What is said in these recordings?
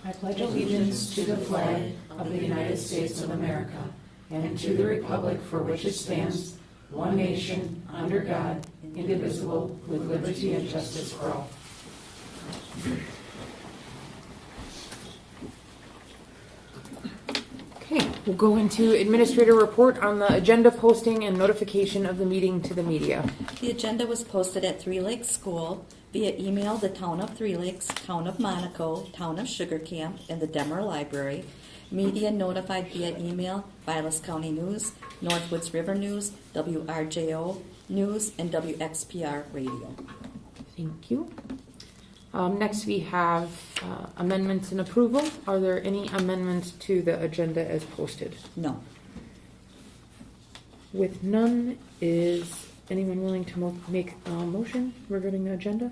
I pledge allegiance to the flag of the United States of America and to the republic for which it stands, one nation, under God, indivisible, with liberty and justice for all. Okay, we'll go into administrator report on the agenda posting and notification of the meeting to the media. The agenda was posted at Three Lakes School via email, the Town of Three Lakes, Town of Monaco, Town of Sugar Camp, and the Demer Library. Media notified via email, Vilas County News, Northwoods River News, WRJO News, and WXPR Radio. Thank you. Next we have amendments and approval. Are there any amendments to the agenda as posted? No. With none, is anyone willing to make a motion regarding the agenda?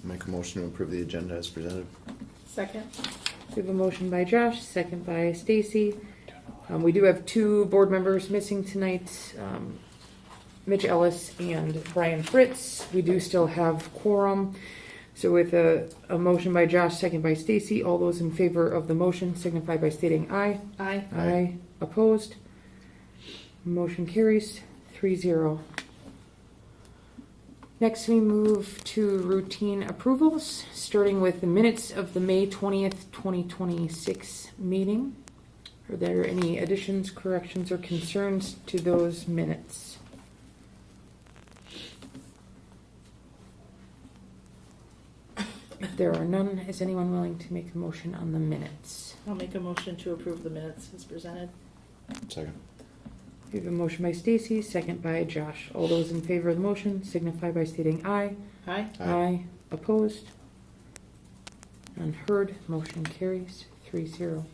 Make a motion to approve the agenda as presented. Second. We have a motion by Josh, second by Stacy. We do have two board members missing tonight, Mitch Ellis and Brian Fritz. We do still have quorum. So with a motion by Josh, second by Stacy, all those in favor of the motion signify by stating aye. Aye. Aye. Opposed? Motion carries 3-0. Next, we move to routine approvals, starting with the minutes of the May 20th, 2026 meeting. Are there any additions, corrections, or concerns to those minutes? If there are none, is anyone willing to make a motion on the minutes? I'll make a motion to approve the minutes as presented. Second. We have a motion by Stacy, second by Josh. All those in favor of the motion signify by stating aye. Aye. Aye. Opposed? Unheard. Motion carries 3-0.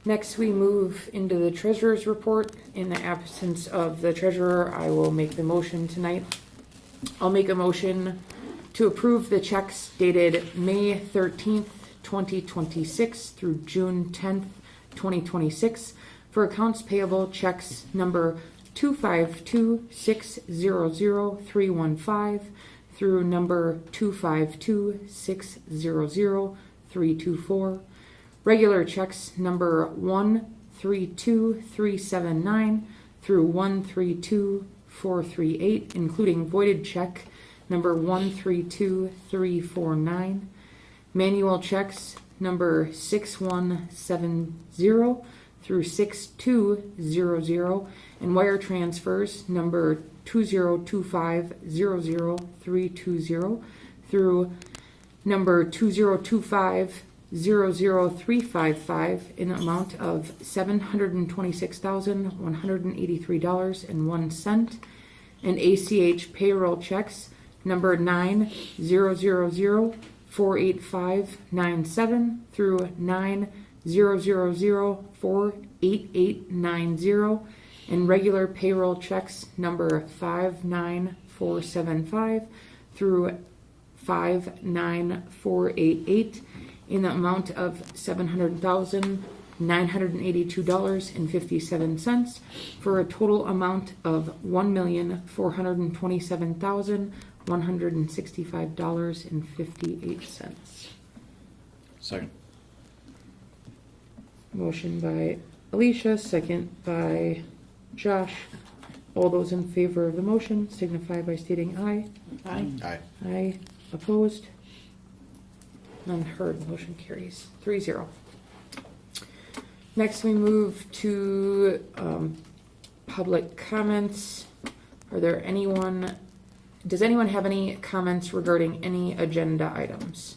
Next, we move into the treasurer's report. In the absence of the treasurer, I will make the motion tonight. I'll make a motion to approve the checks dated May 13th, 2026 through June 10th, 2026 for accounts payable checks number 252600315 through number 252600324. Regular checks number 132379 through 132438, including voided check number 132349. Manual checks number 6170 through 6200, and wire transfers number 202500320 through number 202500355 in the amount of $726,183.01, and ACH payroll checks number 900048597 through 900048890, and regular payroll checks number 59475 through 59488 in the amount of $700,982.57 for a total amount of $1,427,165.58. Second. Motion by Alicia, second by Josh. All those in favor of the motion signify by stating aye. Aye. Aye. Aye. Opposed? None heard. Motion carries 3-0. Next, we move to public comments. Does anyone have any comments regarding any agenda items?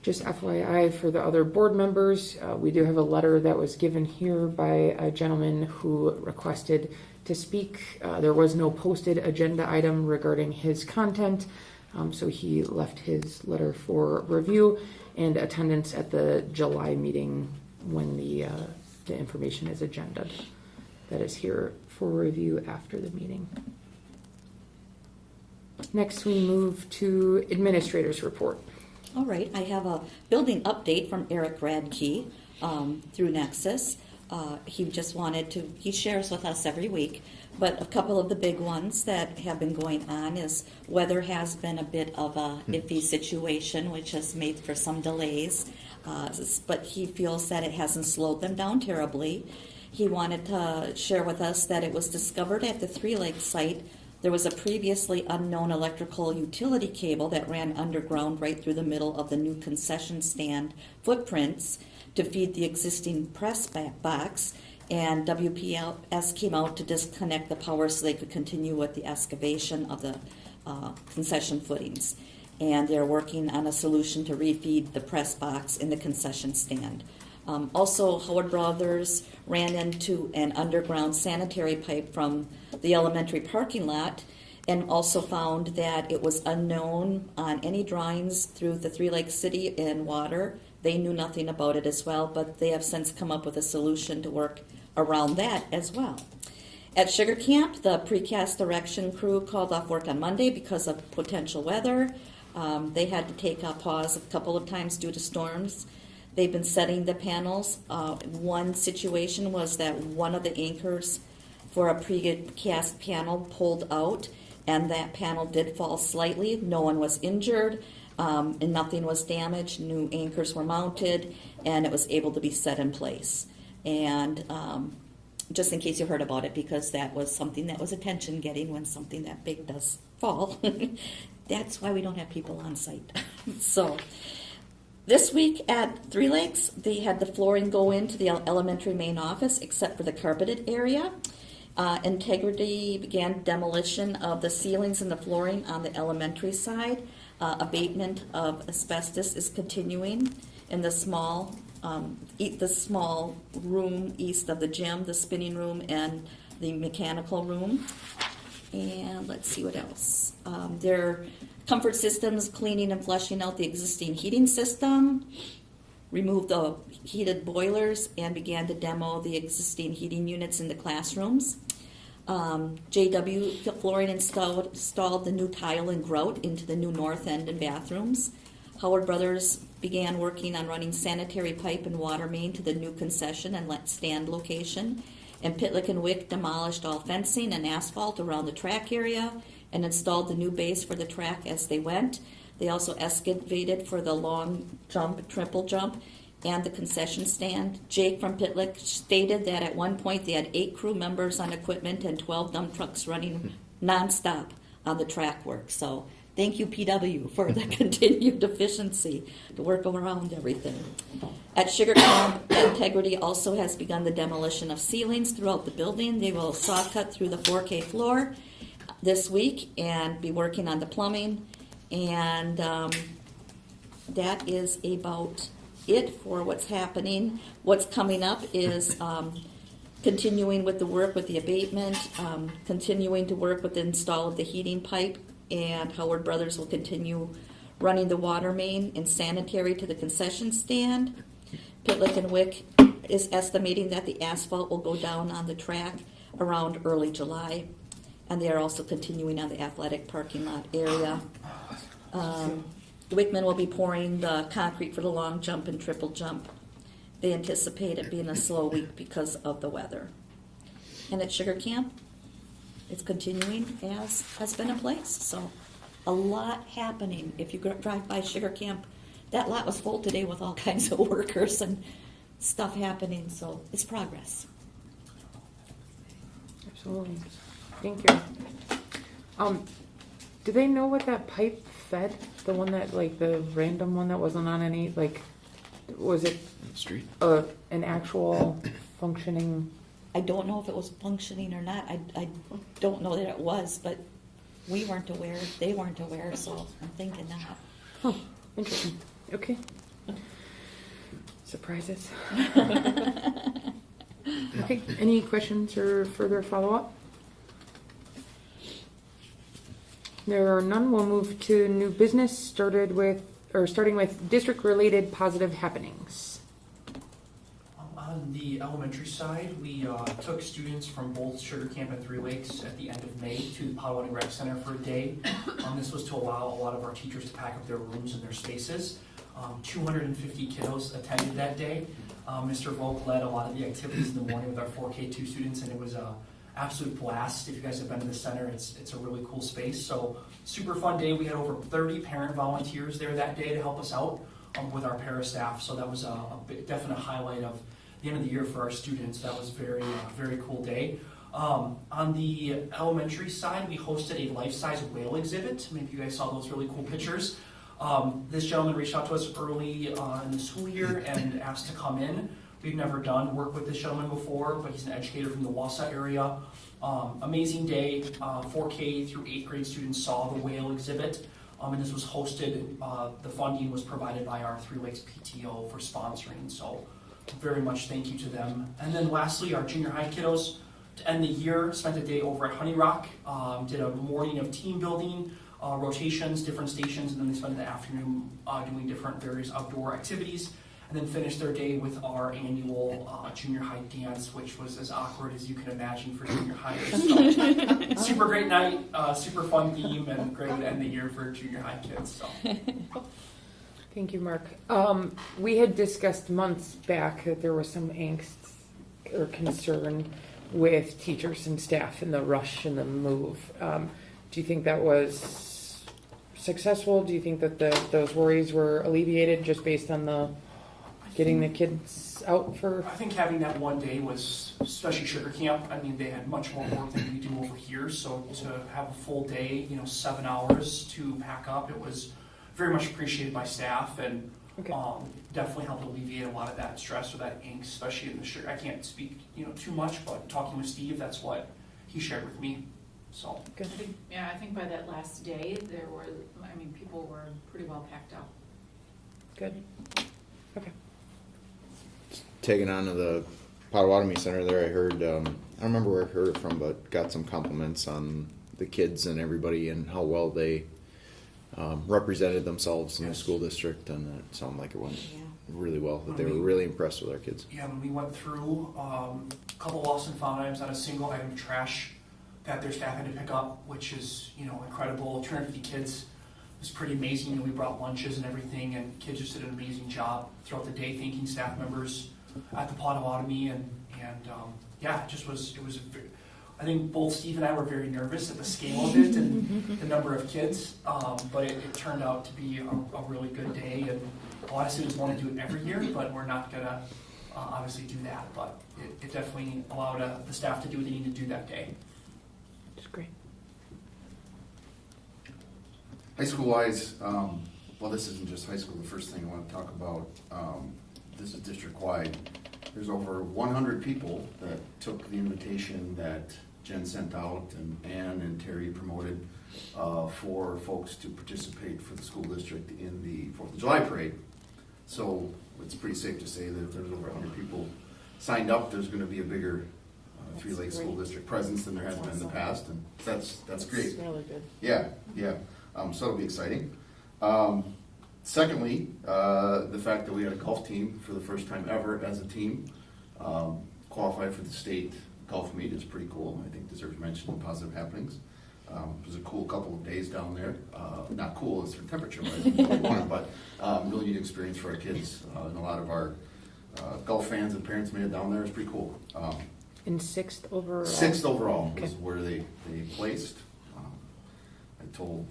Just FYI for the other board members, we do have a letter that was given here by a gentleman who requested to speak. There was no posted agenda item regarding his content, so he left his letter for review and attendance at the July meeting when the information is agended. That is here for review after the meeting. Next, we move to administrator's report. All right, I have a building update from Eric Radke through Nexus. He just wanted to, he shares with us every week, but a couple of the big ones that have been going on is weather has been a bit of a iffy situation, which has made for some delays, but he feels that it hasn't slowed them down terribly. He wanted to share with us that it was discovered at the Three Lakes site there was a previously unknown electrical utility cable that ran underground right through the middle of the new concession stand footprints to feed the existing press box, and WPS came out to disconnect the power so they could continue with the excavation of the concession footings. And they're working on a solution to refeed the press box in the concession stand. Also, Howard Brothers ran into an underground sanitary pipe from the elementary parking lot and also found that it was unknown on any drawings through the Three Lakes City and Water. They knew nothing about it as well, but they have since come up with a solution to work around that as well. At Sugar Camp, the precast erection crew called off work on Monday because of potential weather. They had to take a pause a couple of times due to storms. They've been setting the panels. One situation was that one of the anchors for a precast panel pulled out, and that panel did fall slightly. No one was injured, and nothing was damaged. New anchors were mounted, and it was able to be set in place. And just in case you heard about it, because that was something that was attention-getting when something that big does fall. That's why we don't have people on site. So this week at Three Lakes, they had the flooring go into the elementary main office except for the carpeted area. Integrity began demolition of the ceilings and the flooring on the elementary side. Abatement of asbestos is continuing in the small room east of the gym, the spinning room, and the mechanical room. And let's see what else. Their comfort systems, cleaning and flushing out the existing heating system, removed the heated boilers, and began to demo the existing heating units in the classrooms. JW Flooring installed the new tile and grout into the new north end and bathrooms. Howard Brothers began working on running sanitary pipe and water main to the new concession and stand location. And Pitlick and Wick demolished all fencing and asphalt around the track area and installed the new base for the track as they went. They also excavated for the long jump, triple jump, and the concession stand. Jake from Pitlick stated that at one point they had 8 crew members on equipment and 12 dump trucks running nonstop on the track work. So thank you, PW, for the continued efficiency to work around everything. At Sugar Camp, Integrity also has begun the demolition of ceilings throughout the building. They will saw cut through the 4K floor this week and be working on the plumbing. And that is about it for what's happening. What's coming up is continuing with the work with the abatement, continuing to work with the install of the heating pipe, and Howard Brothers will continue running the water main and sanitary to the concession stand. Pitlick and Wick is estimating that the asphalt will go down on the track around early July, and they are also continuing on the athletic parking lot area. Wickman will be pouring the concrete for the long jump and triple jump. They anticipate it being a slow week because of the weather. And at Sugar Camp, it's continuing as has been in place. So a lot happening. If you drive by Sugar Camp, that lot was full today with all kinds of workers and stuff happening. So it's progress. Absolutely. Thank you. Do they know what that pipe fed? The one that, like, the random one that wasn't on any, like, was it Street? an actual functioning? I don't know if it was functioning or not. I don't know that it was, but we weren't aware. They weren't aware, so I'm thinking not. Huh. Interesting. Okay. Surprises. Okay. Any questions or further follow-up? There are none. We'll move to new business, starting with district-related positive happenings. On the elementary side, we took students from both Sugar Camp and Three Lakes at the end of May to the Potawatomi Rec Center for a day. This was to allow a lot of our teachers to pack up their rooms and their spaces. 250 kiddos attended that day. Mr. Volk led a lot of the activities in the morning with our 4K2 students, and it was a absolute blast. If you guys have been to the center, it's a really cool space. So super fun day. We had over 30 parent volunteers there that day to help us out with our para staff. So that was a definite highlight of the end of the year for our students. That was very cool day. On the elementary side, we hosted a life-size whale exhibit. Maybe you guys saw those really cool pictures. This gentleman reached out to us early in the school year and asked to come in. We've never done work with this gentleman before, but he's an educator from the Wausau area. Amazing day. 4K through 8th grade students saw the whale exhibit, and this was hosted. The funding was provided by our Three Lakes PTO for sponsoring, so very much thank you to them. And then lastly, our junior high kiddos, to end the year, spent a day over at Honey Rock, did a morning of team building, rotations, different stations, and then they spent the afternoon doing different various outdoor activities, and then finished their day with our annual junior high dance, which was as awkward as you can imagine for junior hires. So, super great night, super fun theme, and great way to end the year for junior high kids. So. Thank you, Mark. We had discussed months back that there was some angst or concern with teachers and staff in the rush and the move. Do you think that was successful? Do you think that those worries were alleviated just based on the getting the kids out for? I think having that one day was, especially sugar camp, I mean, they had much more work than we do over here, so to have a full day, 7 hours to pack up, it was very much appreciated by staff, and Okay. Definitely helped alleviate a lot of that stress or that angst, especially in the sugar. I can't speak, too much, but talking with Steve, that's what he shared with me. So. Good. I think by that last day, people were pretty well packed up. Good. Okay. Taking on to the Potawatomi Center there, I heard, I don't remember where I heard it from, but got some compliments on the kids and everybody and how well they represented themselves in the school district, and it sounded like it went really well, that they were really impressed with our kids. Yeah, when we went through a couple lost and found items on a single item of trash that their staff had to pick up, which is, incredible. 250 kids. It was pretty amazing. We brought lunches and everything, and kids just did an amazing job throughout the day, thanking staff members at the Potawatomi, and it was I think both Steve and I were very nervous at the scale of it and the number of kids, but it turned out to be a really good day, and a lot of students want to do it every year, but we're not going to obviously do that, but it definitely allowed the staff to do what they need to do that day. That's great. High school-wise, well, this isn't just high school. The first thing I want to talk about, this is district-wide. There's over 100 people that took the invitation that Jen sent out and Ann and Terry promoted for folks to participate for the school district in the 4th of July parade. So it's pretty safe to say that if there's over 100 people signed up, there's going to be a bigger Three Lakes School District presence than there has been in the past, and that's great. It's really good. Yeah. So it'll be exciting. Secondly, the fact that we had a golf team for the first time ever as a team qualified for the state golf meet is pretty cool. I think deserves mention in positive happenings. It was a cool couple of days down there. Not cool as for temperature-wise, but really neat experience for our kids. And a lot of our golf fans and parents made it down there. It's pretty cool. In 6th overall? 6th overall was Okay. where they placed. I told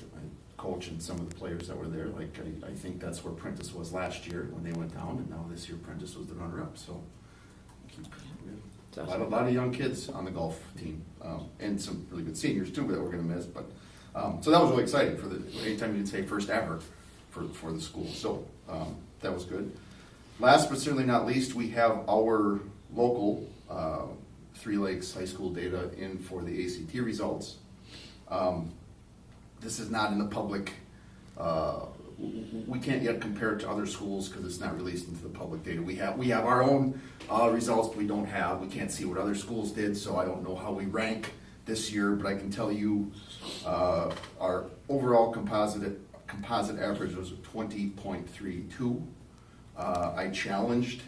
coach and some of the players that were there, like, I think that's where Prentice was last year when they went down, and now this year Prentice was the runner-up, so. That's A lot of young kids on the golf team, and some really good seniors too that we're gonna miss, but, so that was really exciting for anytime you can say first ever for the school, so, that was good. Last but certainly not least, we have our local, Three Lakes High School data in for the ACT results. This is not in the public, we can't yet compare it to other schools because it's not released into the public data. We have our own results, but we can't see what other schools did, so I don't know how we rank this year, but I can tell you our overall composite average was 20.32. I challenged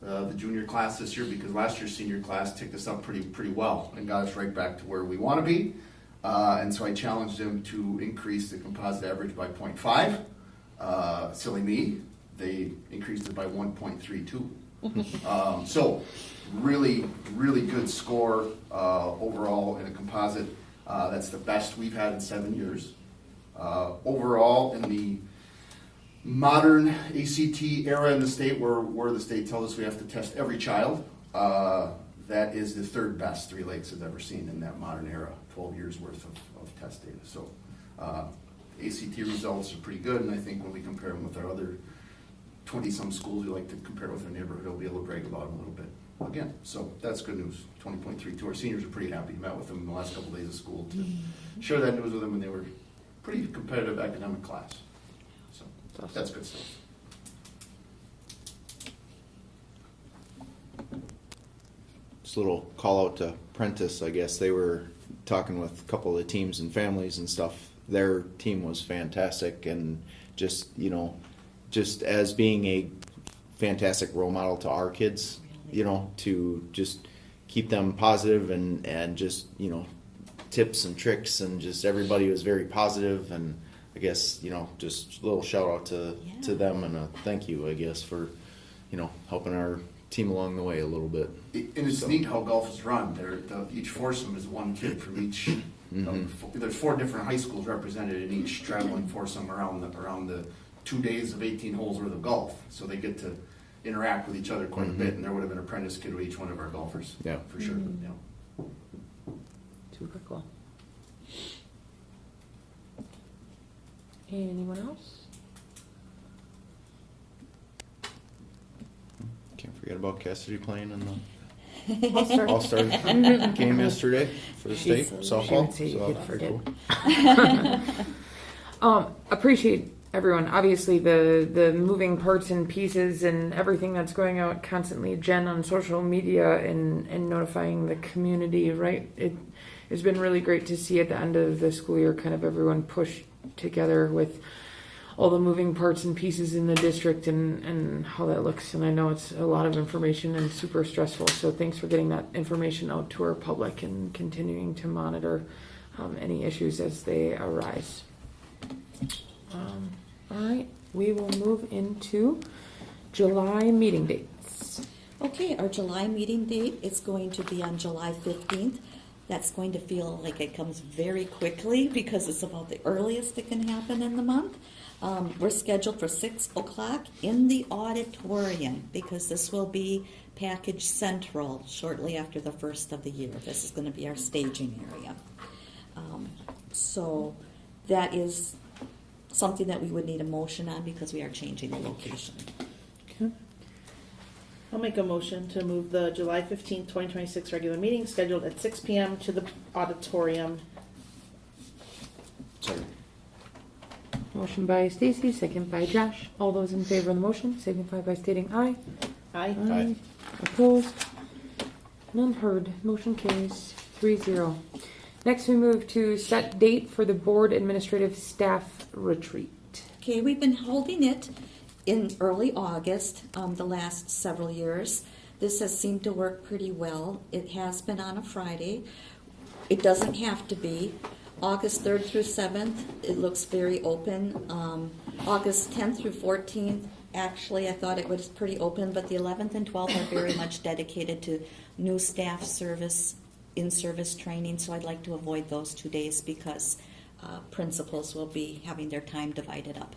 the junior class this year because last year's senior class ticked us up pretty well and got us right back to where we want to be. And so I challenged them to increase the composite average by 0.5. Silly me, they increased it by 1.32. So, really, really good score overall in a composite. That's the best we've had in 7 years. Overall, in the modern ACT era in the state, where the state tells us we have to test every child, that is the third best Three Lakes has ever seen in that modern era, 12 years worth of test data. So ACT results are pretty good, and I think when we compare them with our other 20-some schools we like to compare with our neighborhood, we'll be able to brag about them a little bit again. So that's good news. 20.32. Our seniors are pretty happy. Met with them in the last couple of days of school to share that news with them, and they were pretty competitive academic class. So Awesome. that's good stuff. Just a little call out to Prentice, I guess. They were talking with a couple of the teams and families and stuff. Their team was fantastic, and just, you know, just as being a fantastic role model to our kids, you know, to just keep them positive and just, you know, tips and tricks, and just everybody was very positive. And I guess, you know, just a little shout out to them, and a thank you, I guess, for, you know, helping our team along the way a little bit. And it's neat how golf is run. Each foursome is one kid from each. There's 4 different high schools represented in each traveling foursome around the 2 days of 18 holes worth of golf. So they get to interact with each other quite a bit, and there would have been an apprentice kid with each one of our golfers. Yeah. For sure. Yeah. Super cool. Anyone else? Can't forget about Cassidy playing in the All-star. All-Star game yesterday for the state She softball. would say you So could that was forget. cool. Appreciate everyone. Obviously, the moving parts and pieces and everything that's going out constantly, Jen, on social media and notifying the community, right? It has been really great to see at the end of the school year kind of everyone push together with all the moving parts and pieces in the district and how that looks. And I know it's a lot of information and super stressful. So thanks for getting that information out to our public and continuing to monitor any issues as they arise. All right, we will move into July meeting dates. Okay, our July meeting date is going to be on July 15th. That's going to feel like it comes very quickly because it's about the earliest it can happen in the month. We're scheduled for 6 o'clock in the auditorium because this will be Package Central shortly after the first of the year. This is going to be our staging area. So that is something that we would need a motion on because we are changing the location. Okay. I'll make a motion to move the July 15th, 2026 regular meeting scheduled at 6 p.m. to the auditorium. Sorry. Motion by Stacy, second by Josh. All those in favor of the motion signify by stating aye. Aye. Aye. Opposed? None heard. Motion carries 3-0. Next, we move to set date for the board administrative staff retreat. Okay, we've been holding it in early August the last several years. This has seemed to work pretty well. It has been on a Friday. It doesn't have to be. August 3rd through 7th, it looks very open. August 10th through 14th, actually, I thought it was pretty open, but the 11th and 12th are very much dedicated to new staff service, in-service training, so I'd like to avoid those 2 days because principals will be having their time divided up.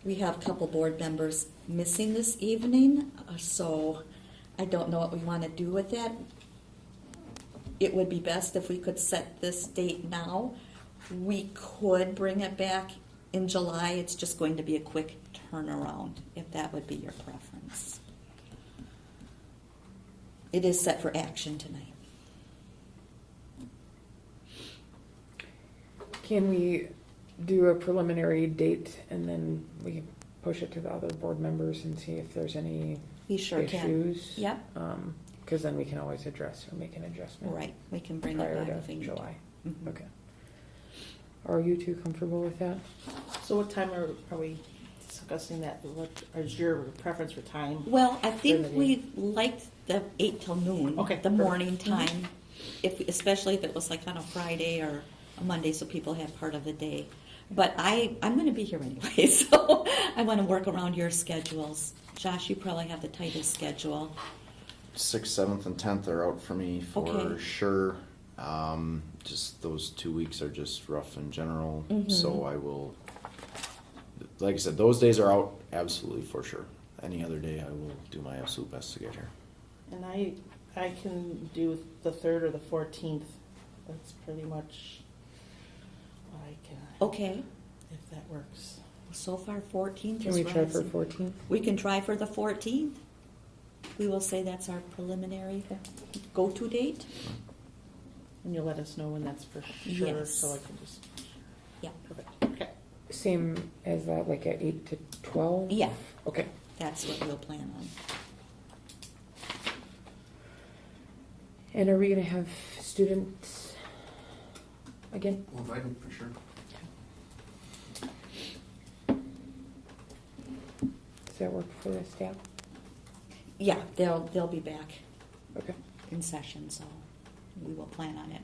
We have a couple board members missing this evening, so I don't know what we want to do with that. It would be best if we could set this date now. We could bring it back in July. It's just going to be a quick turnaround, if that would be your preference. It is set for action tonight. Can we do a preliminary date and then we can push it to the other board members and see if there's any We sure can. issues? Yep. Because then we can always address or make an adjustment. Right, we can bring it Prior back if we to need to. July. Mhm. Okay. Are you two comfortable with that? So what time are we discussing that? What is your preference for time? Well, I think During the we liked the 8 till noon, Okay, the perfect. morning time, especially if it was like on a Friday or a Monday, so people have part of the day. But I'm going to be here anyway, so I want to work around your schedules. Josh, you probably have the tightest schedule. 6th, 7th, and 10th are out for me for Okay. sure. Just those 2 weeks are just rough in general. Mhm. So I will, like I said, those days are out absolutely for sure. Any other day, I will do my absolute best to get here. And I can do the 3rd or the 14th. That's pretty much what I can, Okay, if that works. so far 14th Can is we try for rising. 14th? We can try for the 14th. We will say that's our preliminary go-to date. And you'll let us know when that's for sure, Yes. so I can just, Yeah, perfect, okay. Same as that, like at 8 to 12? yeah, Okay. that's what we'll plan on. And are we gonna have students again? We'll invite them for sure. Does that work for the staff? Yeah, they'll be back Okay. in session, so we will plan on it.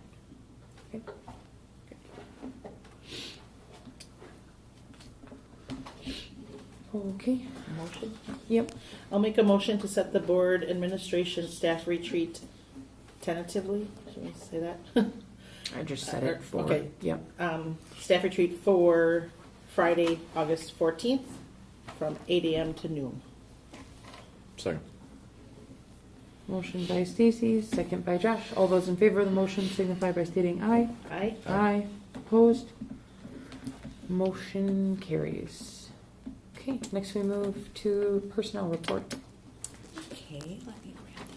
Okay. Okay, Motion? yep. I'll make a motion to set the board administration staff retreat tentatively, should we say that? I just said it for, Okay. yep. Staff retreat for Friday, August 14th, from 8 a.m. to noon. Second. Motion by Stacy, second by Josh. All those in favor of the motion signify by stating aye. Aye? Aye. Opposed? Motion carries. Okay, next we move to personnel report. Okay, let me grab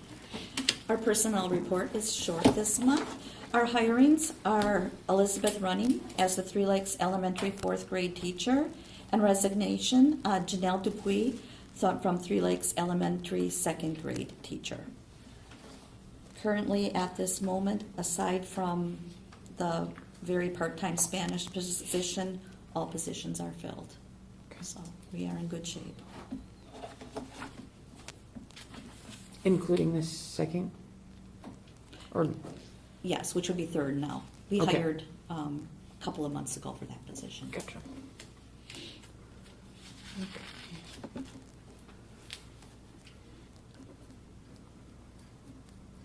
that. Our personnel report is short this month. Our hirings are Elizabeth Running as the Three Lakes Elementary 4th grade teacher, and resignation, Janelle Dupuis from Three Lakes Elementary 2nd grade teacher. Currently, at this moment, aside from the very part-time Spanish position, all positions are filled. So we are in good shape. Including the second? Or, Yes, which would be 3rd now. We Okay. hired a couple of months ago for that position. gotcha.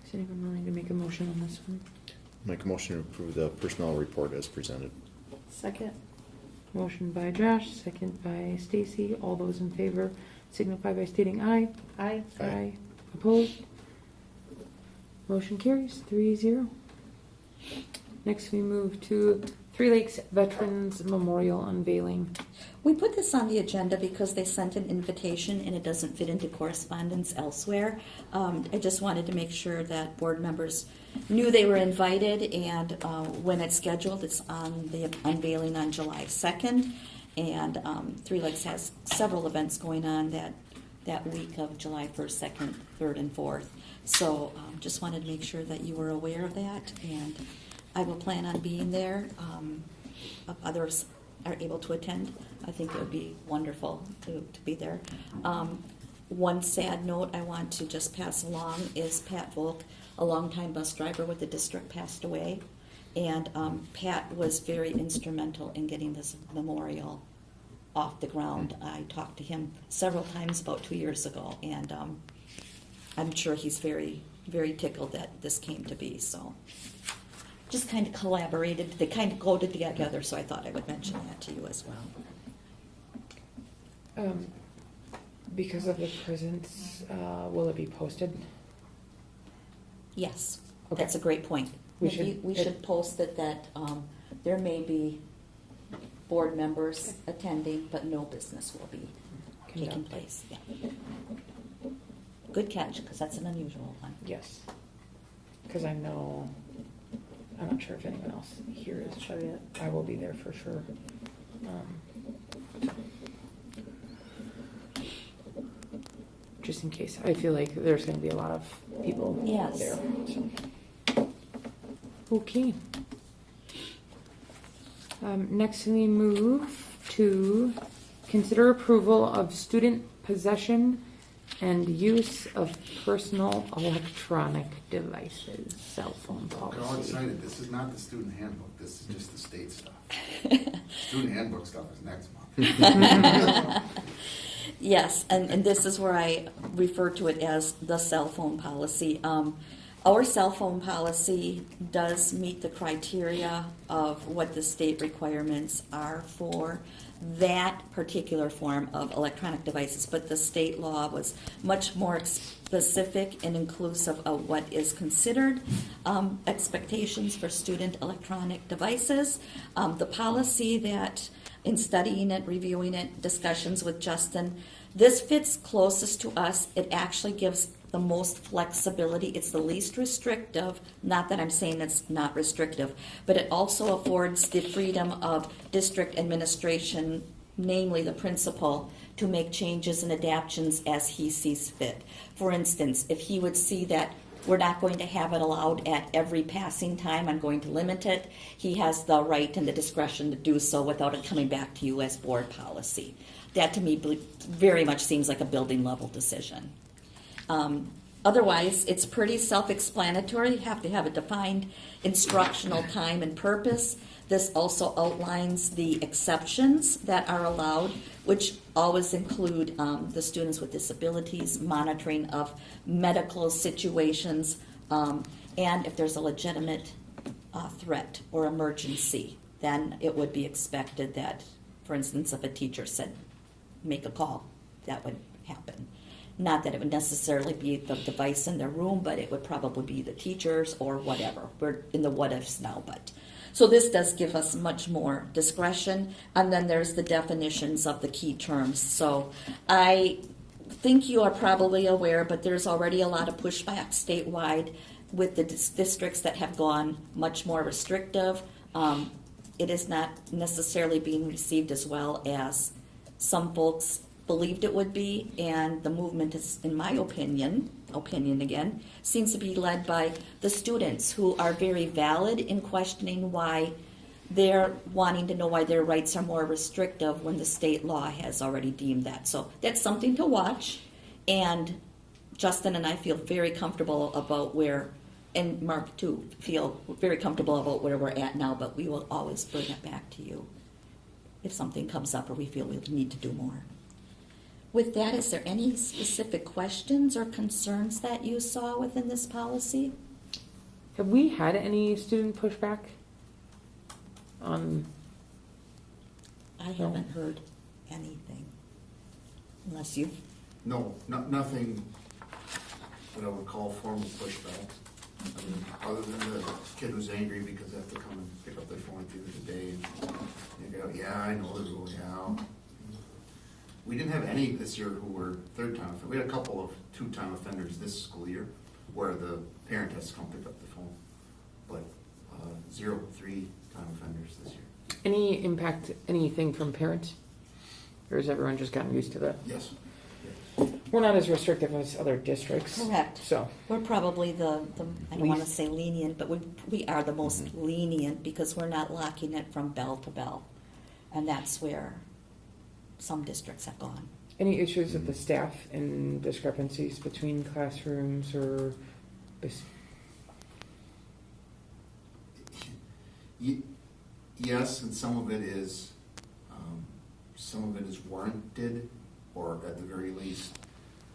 Is anyone willing to make a motion on this one? Make a motion to approve the personnel report as presented. Second? Motion by Josh, second by Stacy. All those in favor signify by stating aye. Aye? Aye. Opposed? Motion carries 3-0. Next we move to Three Lakes Veterans Memorial Unveiling. We put this on the agenda because they sent an invitation and it doesn't fit into correspondence elsewhere. I just wanted to make sure that board members knew they were invited, and when it's scheduled, it's on the unveiling on July 2nd. And Three Lakes has several events going on that week of July 1st, 2nd, 3rd, and 4th. So just wanted to make sure that you were aware of that, and I will plan on being there. If others are able to attend, I think it would be wonderful to be there. One sad note I want to just pass along is Pat Volk, a longtime bus driver with the district, passed away. And Pat was very instrumental in getting this memorial off the ground. I talked to him several times about 2 years ago, and I'm sure he's very, very tickled that this came to be. So just kind of collaborated. They kind of go together, so I thought I would mention that to you as well. Because of the presence, will it be posted? Yes, Okay. that's a great point. We Maybe should- we should post it that there may be board members attending, but no business will be taking Conducted. place. Yeah. Good catch, because that's an unusual one. Yes. Because I know, I'm not sure if anyone else here is sure yet. I will be there for sure. Just in case. I feel like there's going to be a lot of people Yes. there. So. Okay. Next we move to consider approval of student possession And use of personal electronic devices, cell phone Don't get all policy. excited, this is not the student handbook, this is just the state stuff. Student handbook stuff is next month. Yes, and this is where I refer to it as the cell phone policy. Our cell phone policy does meet the criteria of what the state requirements are for that particular form of electronic devices, but the state law was much more specific and inclusive of what is considered expectations for student electronic devices. The policy that, in studying it, reviewing it, discussions with Justin, this fits closest to us. It actually gives the most flexibility. It's the least restrictive. Not that I'm saying it's not restrictive, but it also affords the freedom of district administration, namely the principal, to make changes and adaptions as he sees fit. For instance, if he would see that we're not going to have it allowed at every passing time, I'm going to limit it, he has the right and the discretion to do so without it coming back to you as board policy. That to me very much seems like a building level decision. Otherwise, it's pretty self-explanatory. You have to have a defined instructional time and purpose. This also outlines the exceptions that are allowed, which always include the students with disabilities, monitoring of medical situations, and if there's a legitimate threat or emergency, then it would be expected that, for instance, if a teacher said, make a call, that would happen. Not that it would necessarily be the device in their room, but it would probably be the teachers or whatever. We're in the what ifs now, but. So this does give us much more discretion. And then there's the definitions of the key terms. So I think you are probably aware, but there's already a lot of pushback statewide with the districts that have gone much more restrictive. It is not necessarily being received as well as some folks believed it would be, and the movement is, in my opinion again, seems to be led by the students who are very valid in questioning why they're wanting to know why their rights are more restrictive when the state law has already deemed that. So that's something to watch, and Justin and I feel very comfortable about where, and Mark too, feel very comfortable about where we're at now, but we will always bring it back to you if something comes up or we feel we need to do more. With that, is there any specific questions or concerns that you saw within this policy? Have we had any student pushback on? I haven't heard anything, unless you. No, nothing that I would call formal pushback. I mean, other than the kid was angry because they have to come and pick up their phone at the end of the day. And they go, yeah, I know the rule, yeah. We didn't have any this year who were third-time offenders. We had a couple of two-time offenders this school year where the parent has to come pick up the phone. But 0 3-time offenders this year. Any impact, anything from parents? Or has everyone just gotten used to that? Yes. We're not as restrictive as other districts. Correct. So, We're probably the I don't want to Least. say lenient, but we are the most lenient because we're not locking it from bell to bell. And that's where some districts have gone. any issues with the staff and discrepancies between classrooms or? Yes, and some of it is warranted, or at the very least,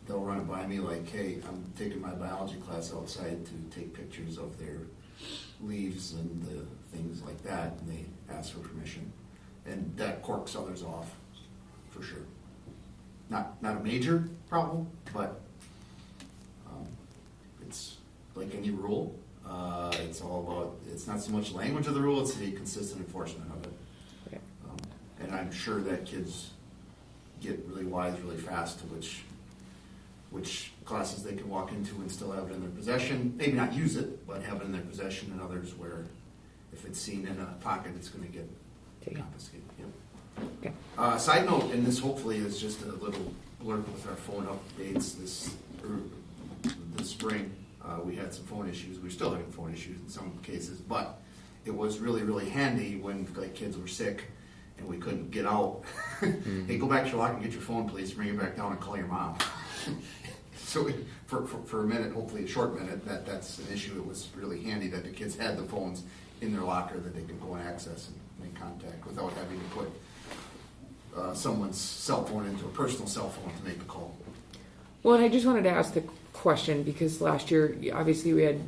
they'll run it by me like, hey, I'm taking my biology class outside to take pictures of their leaves and the things like that, and they ask for permission. And that corks others off, for sure. Not a major problem, but it's like any rule. It's all about, it's not so much language of the rule, it's the consistent enforcement of it. Okay. And I'm sure that kids get really wise really fast to which classes they can walk into and still have it in their possession. Maybe not use it, but have it in their possession, and others where if it's seen in a pocket, it's going to get Taken. confiscated. Yep. Okay. Side note, and this hopefully is just a little blurb with our phone updates this spring. We had some phone issues. We're still having phone issues in some cases, but it was really, really handy when like kids were sick and we couldn't get out. Hey, go back to your locker and get your phone, please. Bring it back down and call your mom. So for a minute, hopefully a short minute, that's an issue. It was really handy that the kids had the phones in their locker that they could go and access and make contact without having to put someone's cell phone into a personal cell phone to make the call. Well, and I just wanted to ask the question because last year, obviously, we had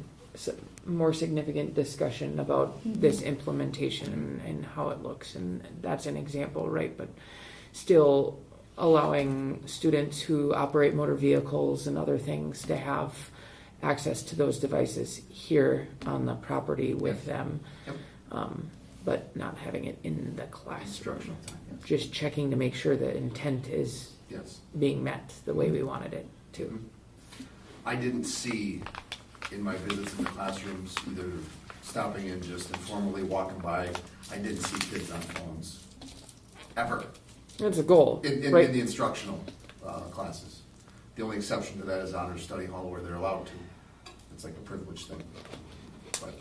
more significant discussion about this implementation and how it looks, and that's an example, right? But still allowing students who operate motor vehicles and other things to have access to those devices here on the property with them, Yep. but not having it in the classroom. Instructional time, yes. Just checking to make sure the intent is Yes. being met the way we wanted it to. I didn't see in my visits in the classrooms, either stopping in just informally walking by, I didn't see kids on phones, ever, That's a goal, in right? the instructional classes. The only exception to that is honor study hall where they're allowed to. It's like a privilege thing. But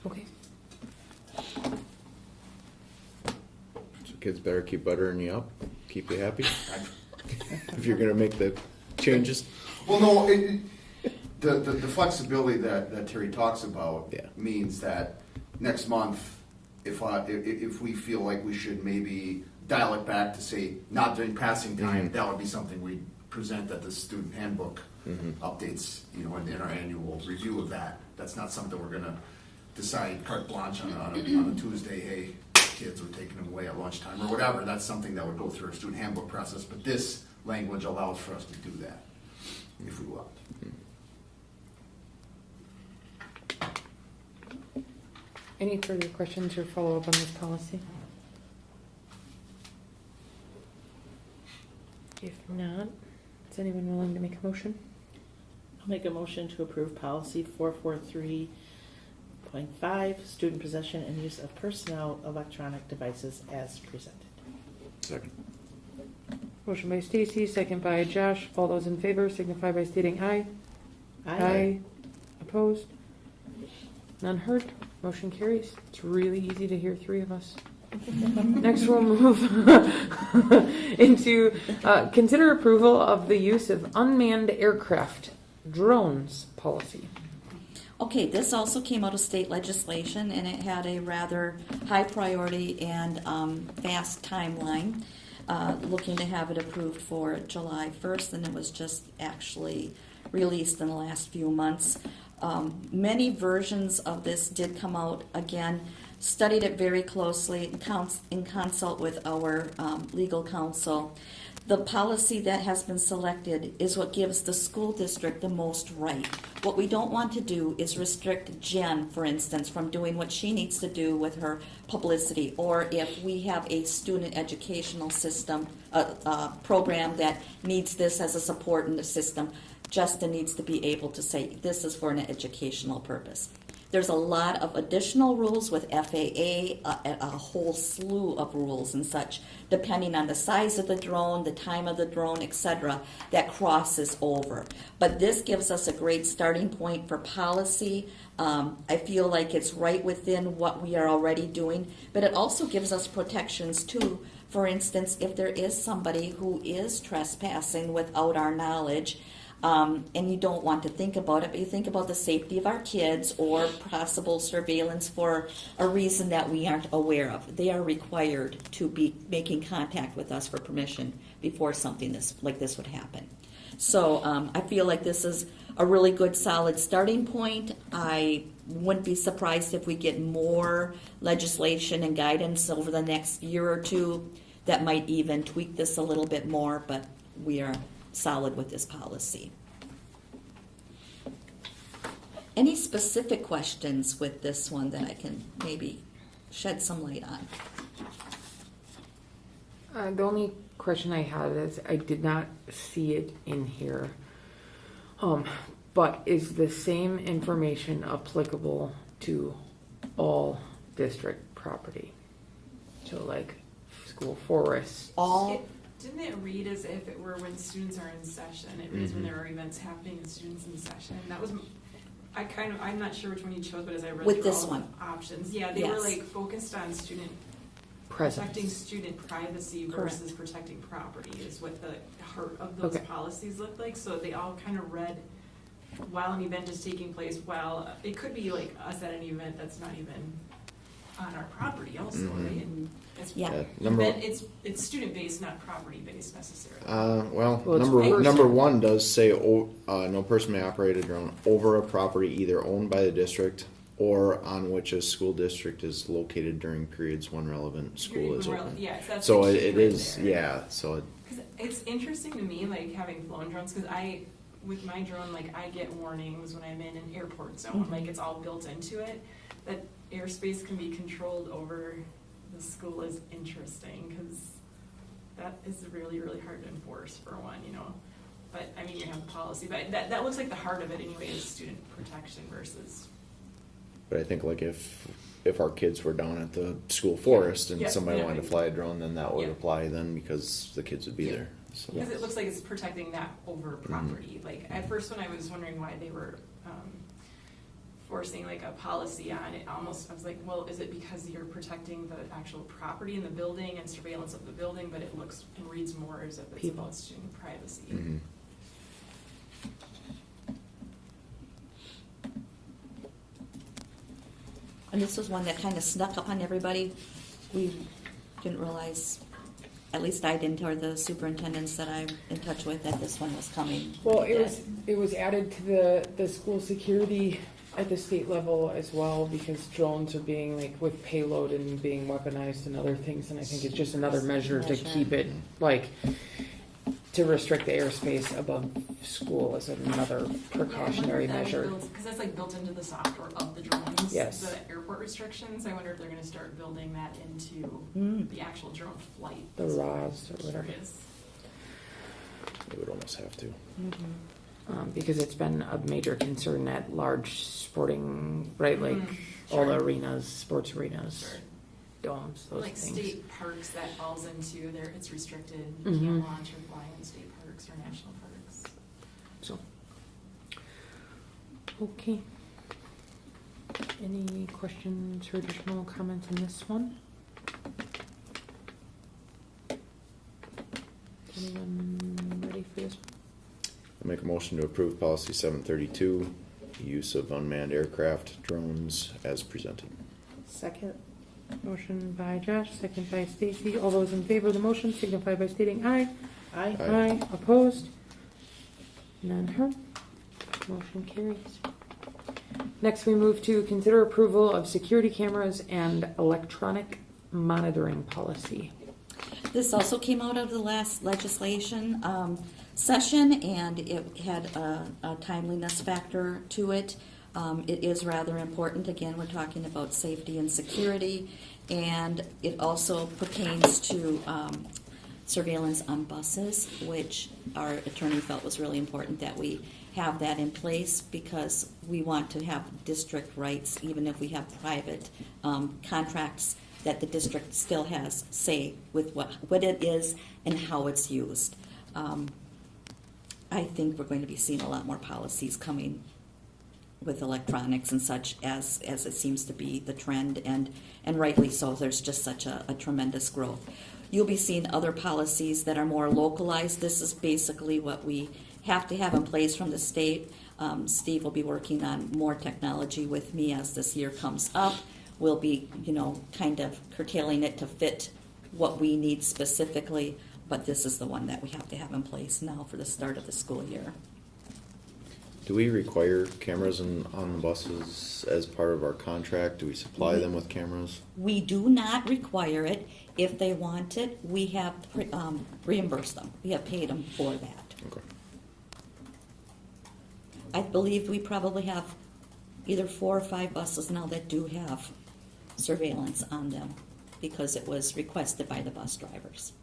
Okay. So kids better keep buttering you up, keep you happy, I, if you're gonna make the changes. well, no, the flexibility that Terry talks about Yeah. means that next month, if we feel like we should maybe dial it back to say not during passing time, that would be something we present at the student handbook updates, in our annual review of that. That's not something we're gonna decide carte blanche on a Tuesday. Hey, kids, we're taking them away at lunchtime or whatever. That's something that would go through our student handbook process. But this language allows for us to do that if we want. Any further questions or follow-up on this policy? If not, is anyone willing to make a motion? I'll make a motion to approve policy 443.5, student possession and use of personnel electronic devices as presented. Second. Motion by Stacy, second by Josh. All those in favor signify by stating aye. Opposed? None heard. Motion carries. It's really easy to hear three of us. Next, we'll move into consider approval of the use of unmanned aircraft drones policy. Okay, this also came out of state legislation, and it had a rather high priority and fast timeline, looking to have it approved for July 1st, and it was just actually released in the last few months. Many versions of this did come out. Again, studied it very closely in consult with our legal counsel. The policy that has been selected is what gives the school district the most right. What we don't want to do is restrict Jen, for instance, from doing what she needs to do with her publicity, or if we have a student educational system, program that needs this as a support in the system, Justin needs to be able to say, this is for an educational purpose. There's a lot of additional rules with FAA, a whole slew of rules and such, depending on the size of the drone, the time of the drone, etc., that crosses over. But this gives us a great starting point for policy. I feel like it's right within what we are already doing, but it also gives us protections too. For instance, if there is somebody who is trespassing without our knowledge, and you don't want to think about it, but you think about the safety of our kids or possible surveillance for a reason that we aren't aware of. They are required to be making contact with us for permission before something like this would happen. So I feel like this is a really good solid starting point. I wouldn't be surprised if we get more legislation and guidance over the next year or two that might even tweak this a little bit more, but we are solid with this policy. Any specific questions with this one that I can maybe shed some light on? The only question I had is I did not see it in here. But is the same information applicable to all district property? So like school forests? Didn't it read as if it were when students are in session? It reads when there are events happening and students in session. That was, I'm not sure which one you chose, but as I read With through this all one. the options, yeah, they were Yes. like focused on student protecting presence. student privacy Correct. versus protecting property is what the heart of those Okay. policies look like. So they all kind of read, while an event is taking place, while, it could be like us at an event that's not even on our property also, Mhm. right? And it's, Yeah. it's student-based, not property-based necessarily. Well, it's Number personal. one does say, no person may operate a drone over a property either owned by the district or on which a school district is located during periods when relevant school is open. Yeah, so that's So the key it right is, there. yeah, so, 'Cause it's interesting to me, like having flown drones, because with my drone, like I get warnings when I'm in an airport zone, like it's all built into it. That airspace can be controlled over the school is interesting, because that is really, really hard to enforce for one, you know. But, I mean, you have the policy, but that looks like the heart of it anyway, is student protection versus, but I think like if our kids were down at the school forest and Yeah, somebody yeah. wanted to fly a drone, then that would Yeah. apply then because the kids would be Yeah. there, so. because it looks like it's protecting that over property. Like, at first when I was wondering why they were, forcing like a policy on it, almost, I was like, well, is it because you're protecting the actual property in the building and surveillance of the building, but it looks and reads more as if it's People. about student privacy. Mhm. And this was one that kind of snuck up on everybody. We didn't realize, at least I didn't, or the superintendents that I'm in touch with, that this one was coming. Well, We it did. was added to the school security at the state level as well, because drones are being like with payload and being weaponized and other things, and I think it's just another measure to keep it, like, to restrict the airspace above school as another precautionary measure. Because that's like built into the software of the drones. Yes. The airport restrictions, I wonder if they're gonna start building that into the actual drone flight. The RAS or whatever. It is. They would almost have to. Because it's been a major concern at large sporting, right, like all the Sure. arenas, sports arenas, Sure. domes, those Like things. state parks that falls into there, it's restricted, you Mhm. can't launch or fly in state parks or national parks. So, okay. Any questions or additional comments on this one? Anyone ready for this? I'll make a motion to approve policy 732, use of unmanned aircraft drones as presented. Second. Motion by Josh, second by Stacy. All those in favor of the motion signify by stating aye. Aye. Aye. Opposed? None heard. Motion carries. Next, we move to consider approval of security cameras and electronic monitoring policy. This also came out of the last legislation session, and it had a timeliness factor to it. It is rather important. Again, we're talking about safety and security, and it also pertains to surveillance on buses, which our attorney felt was really important that we have that in place, because we want to have district rights, even if we have private contracts, that the district still has say with what it is and how it's used. I think we're going to be seeing a lot more policies coming with electronics and such, as it seems to be the trend, and rightly so. There's just such a tremendous growth. You'll be seeing other policies that are more localized. This is basically what we have to have in place from the state. Steve will be working on more technology with me as this year comes up. We'll be, kind of curtailing it to fit what we need specifically, but this is the one that we have to have in place now for the start of the school year. Do we require cameras on the buses as part of our contract? Do we supply them with cameras? We do not require it. If they want it, we have reimbursed them. We have paid them for that. Okay. I believe we probably have either 4 or 5 buses now that do have surveillance on them, because it was requested by the bus drivers.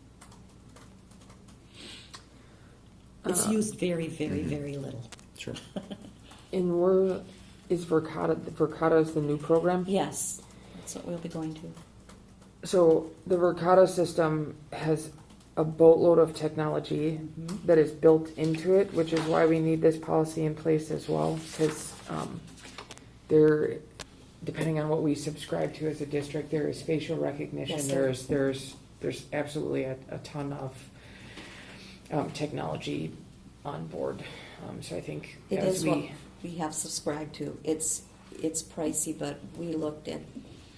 It's used very, very, very little. Sure. And is Verkada is the new program? Yes, that's what we'll be going to. So the Verkada system has a boatload of technology that is built into it, which is why we need this policy in place as well, because depending on what we subscribe to as a district, there is facial recognition. Yes, sir. There's absolutely a ton of technology on board. So I think It as is what we have subscribed to. It's pricey, but we looked at,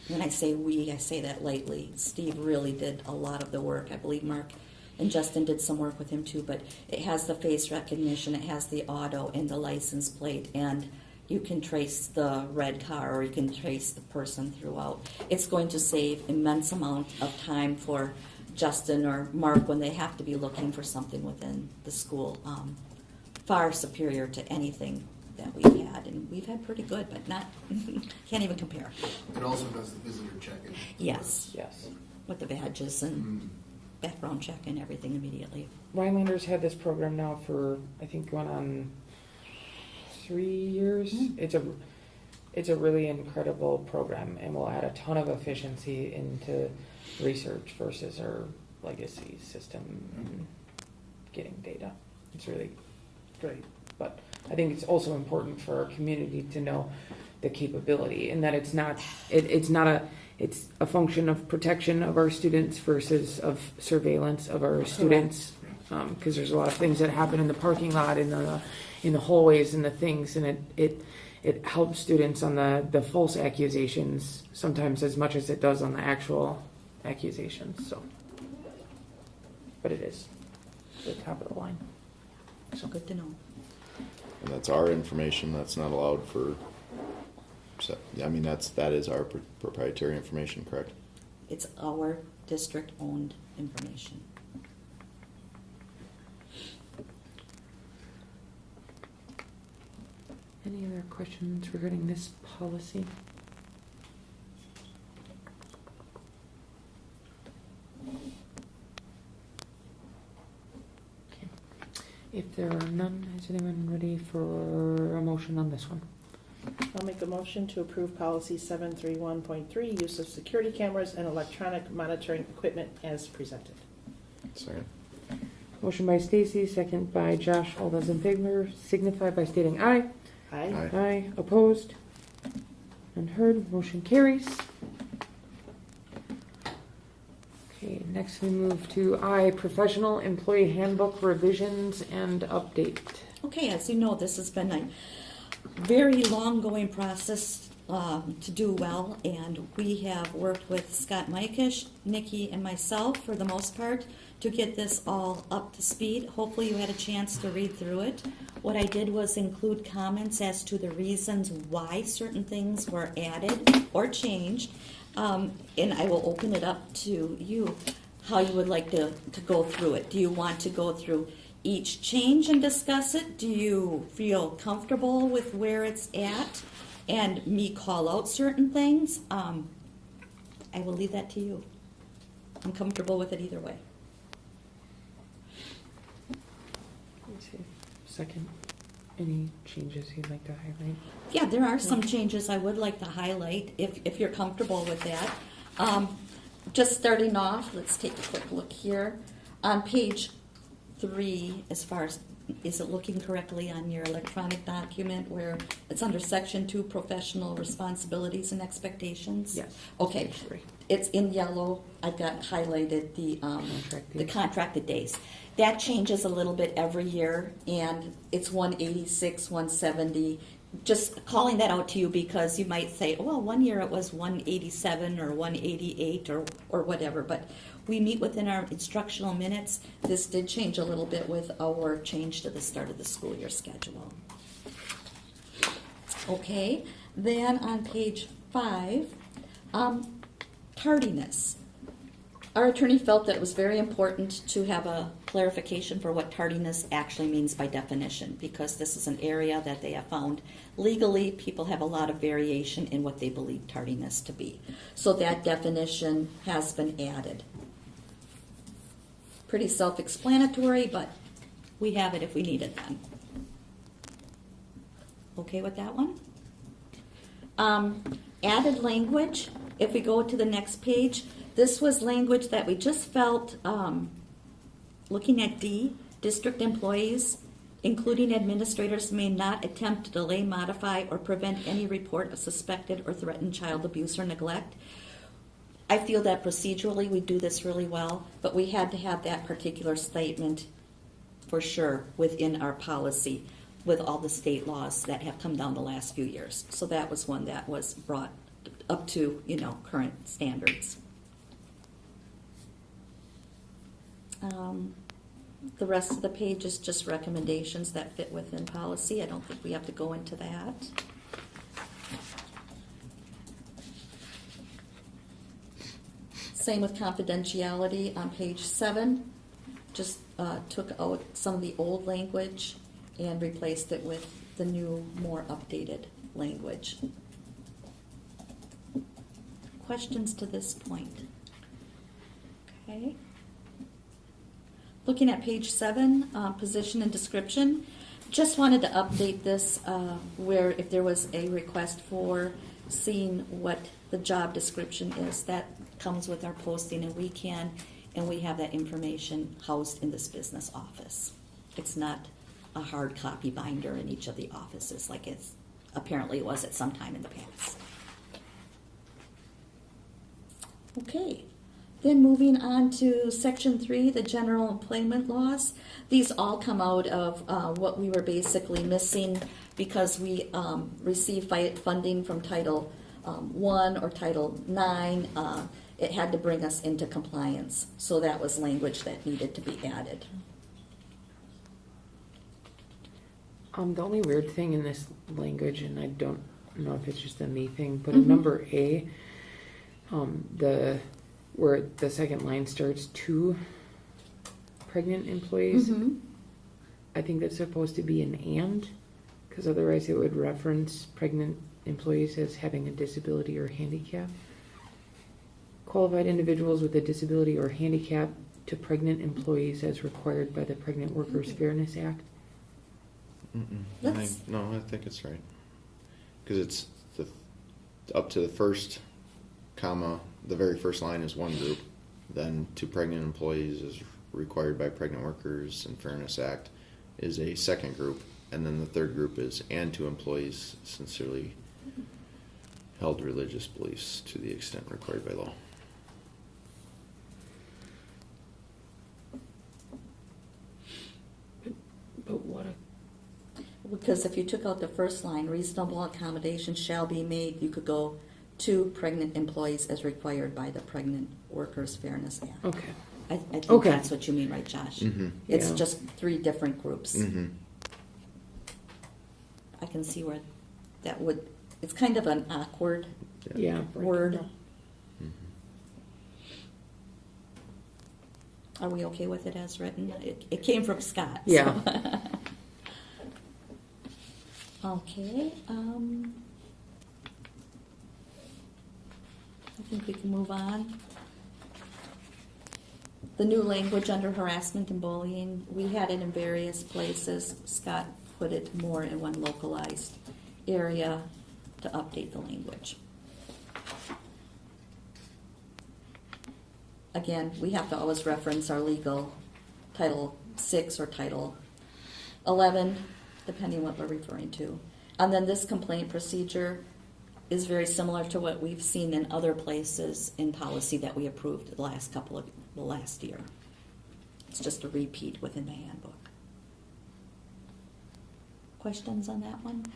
when I say we, I say that lightly. Steve really did a lot of the work. I believe Mark and Justin did some work with him too, but it has the face recognition, it has the auto and the license plate, and you can trace the red car or you can trace the person throughout. It's going to save immense amount of time for Justin or Mark when they have to be looking for something within the school. Far superior to anything that we've had, and we've had pretty good, but not, can't even compare. It also does the visitor check-in. Yes, yes. with the badges and background check and everything immediately. Rhinelanders had this program now for, I think, going on 3 years. It's a really incredible program, and will add a ton of efficiency into research versus our legacy system and getting data. It's really great, but I think it's also important for our community to know the capability, and that it's a function of protection of our students versus of surveillance of our students, because there's a lot of things that happen in the parking lot, in the hallways and the things, and it helps students on the false accusations sometimes as much as it does on the actual accusations. So, but it is the top of the line. So good to know. And that's our information. That's not allowed for. So, I mean, that is our proprietary information, correct? It's our district-owned information. Any other questions regarding this policy? Okay. If there are none, is anyone ready for a motion on this one? I'll make a motion to approve policy 731.3, use of security cameras and electronic monitoring equipment as presented. Second. Motion by Stacy, second by Josh. All those in favor signify by stating aye. Aye. Aye. Aye. Opposed? Unheard. Motion carries. Okay, next we move to I, professional employee handbook revisions and update. Okay, as you know, this has been a very long-going process to do well, and we have worked with Scott Mikish, Nikki, and myself for the most part to get this all up to speed. Hopefully you had a chance to read through it. What I did was include comments as to the reasons why certain things were added or changed, and I will open it up to you, how you would like to go through it. Do you want to go through each change and discuss it? Do you feel comfortable with where it's at and me call out certain things? I will leave that to you. I'm comfortable with it either way. Let's see. Second, any changes you'd like to highlight? Yeah, there are some changes I would like to highlight if you're comfortable with that. Just starting off, let's take a quick look here. On page 3, as far as, is it looking correctly on your electronic document where it's under section 2, professional responsibilities and expectations? Yes. Okay, Page 3. it's in yellow. I've got highlighted the days. contracted days. That changes a little bit every year, and it's 186, 170. Just calling that out to you because you might say, well, one year it was 187 or 188 or whatever, but we meet within our instructional minutes. This did change a little bit with our change to the start of the school year schedule. Okay, then on page 5, tardiness. Our attorney felt that it was very important to have a clarification for what tardiness actually means by definition, because this is an area that they have found legally people have a lot of variation in what they believe tardiness to be. So that definition has been added. Pretty self-explanatory, but we have it if we need it then. Okay with that one? Added language, if we go to the next page, this was language that we just felt, looking at D, district employees including administrators, may not attempt to delay, modify, or prevent any report of suspected or threatened child abuse or neglect. I feel that procedurally we do this really well, but we had to have that particular statement for sure within our policy with all the state laws that have come down the last few years. So that was one that was brought up to, current standards. The rest of the page is just recommendations that fit within policy. I don't think we have to go into that. Same with confidentiality on page 7. Just took out some of the old language and replaced it with the new, more updated language. Questions to this point? Okay. Looking at page 7, position and description, just wanted to update this where if there was a request for seeing what the job description is, that comes with our posting, and we have that information housed in this business office. It's not a hard copy binder in each of the offices like it apparently was at some time in the past. Okay. Then moving on to section 3, the general employment laws. These all come out of what we were basically missing because we received funding from Title 1 or Title 9. It had to bring us into compliance. So that was language that needed to be added. The only weird thing in this language, and I don't know if it's just a me thing, but in number A, where the second line starts, 2 pregnant employees. I think that's supposed to be an and, because otherwise it would reference pregnant employees as having a disability or handicap. Qualified individuals with a disability or handicap to pregnant employees as required by the Pregnant Workers Fairness Act. No, I think it's right. Because it's up to the first comma, the very first line is one group, then to pregnant employees is required by Pregnant Workers and Fairness Act is a second group, and then the third group is and to employees sincerely held religious beliefs to the extent required by law. But what Because if you took out the first line, reasonable accommodation shall be made, you could go to pregnant employees as required by the Pregnant Workers Fairness Act. Okay. I think Okay. that's what you mean, right, Josh? Mhm. It's Yeah. just 3 different groups. Mm-hmm. I can see where that would, it's kind of an awkward Yeah. word. Are we okay with it as written? It came from Scott. so. Yeah. Okay. I think we can move on. The new language under harassment and bullying, we had it in various places. Scott put it more in one localized area to update the language. Again, we have to always reference our legal Title 6 or Title 11, depending what we're referring to. And then this complaint procedure is very similar to what we've seen in other places in policy that we approved the last year. It's just a repeat within the handbook. Questions on that one?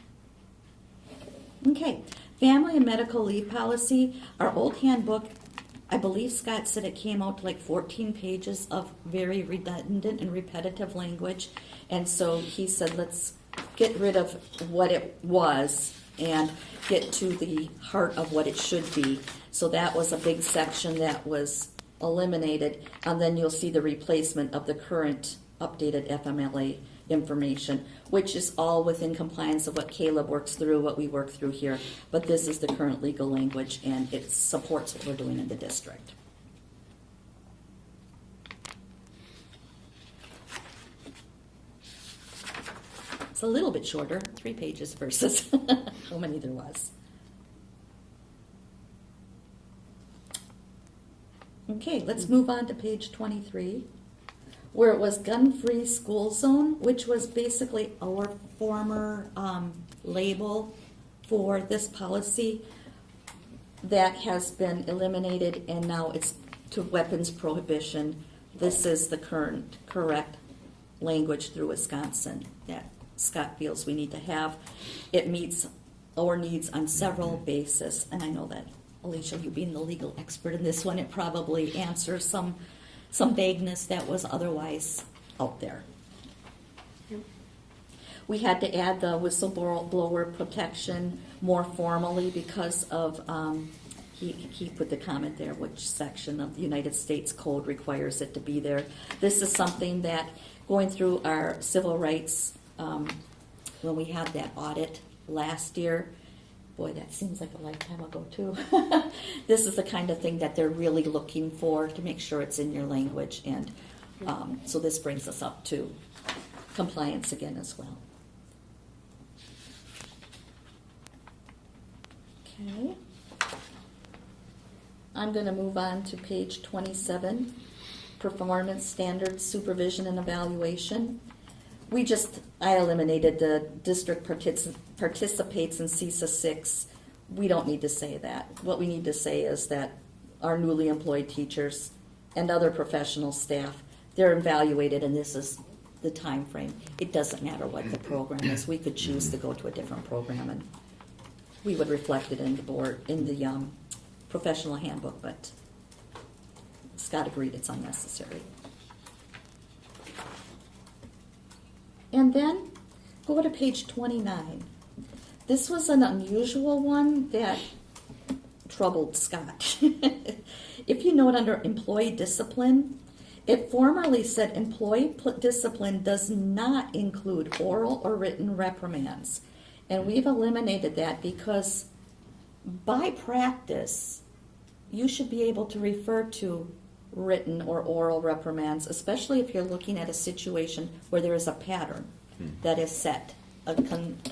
Okay, family and medical leave policy. Our old handbook, I believe Scott said it came out to like 14 pages of very redundant and repetitive language. And so he said, let's get rid of what it was and get to the heart of what it should be. So that was a big section that was eliminated. And then you'll see the replacement of the current updated FMLA information, which is all within compliance of what Caleb works through, what we work through here. But this is the current legal language, and it supports what we're doing in the district. It's a little bit shorter, 3 pages versus how many there was. Okay, let's move on to page 23. where it was gun-free school zone, which was basically our former label for this policy. That has been eliminated, and now it's to weapons prohibition. This is the current correct language through Wisconsin that Scott feels we need to have. It meets our needs on several bases, and I know that, Alicia, you being the legal expert in this one, it probably answers some vagueness that was otherwise out there. We had to add the whistleblower protection more formally because of, he put the comment there, which section of the United States Code requires it to be there. This is something that, going through our civil rights, when we had that audit last year, boy, that seems like a lifetime ago too. This is the kind of thing that they're really looking for to make sure it's in your language, and so this brings us up to compliance again as well. Okay. I'm going to move on to page 27, performance standards, supervision and evaluation. I eliminated the district participates in CISA 6. We don't need to say that. What we need to say is that our newly employed teachers and other professional staff, they're evaluated, and this is the time frame. It doesn't matter what the program is. We could choose to go to a different program, and we would reflect it in the professional handbook, but Scott agreed it's unnecessary. And then go to page 29. This was an unusual one that troubled Scott. If you note under employee discipline, it formerly said employee discipline does not include oral or written reprimands. And we've eliminated that because by practice, you should be able to refer to written or oral reprimands, especially if you're looking at a situation where there is a pattern that is set,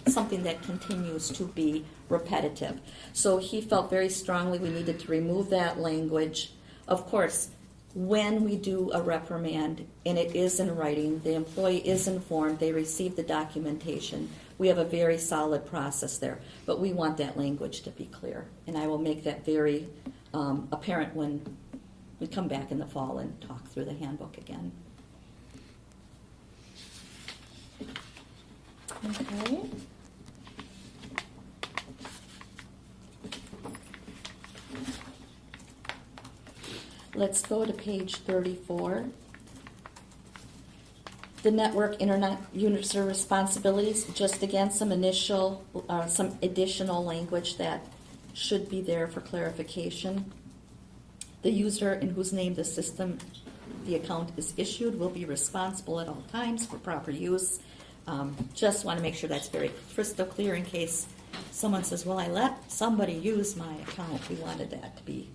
something that continues to be repetitive. So he felt very strongly we needed to remove that language. Of course, when we do a reprimand and it is in writing, the employee is informed, they receive the documentation. We have a very solid process there, but we want that language to be clear. And I will make that very apparent when we come back in the fall and talk through the handbook again. Okay. Let's go to page 34. The network internet user responsibilities, just again some additional language that should be there for clarification. The user in whose name the account is issued will be responsible at all times for proper use. Just want to make sure that's very crystal clear in case someone says, well, I let somebody use my account. We wanted that to be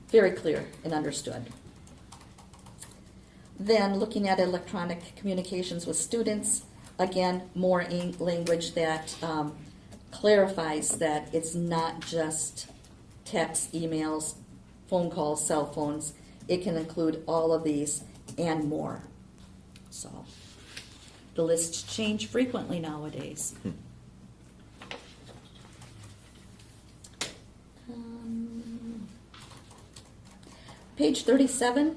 very clear and understood. Then looking at electronic communications with students, again, more language that clarifies that it's not just text, emails, phone calls, cell phones. It can include all of these and more. So the lists change frequently nowadays. Page 37,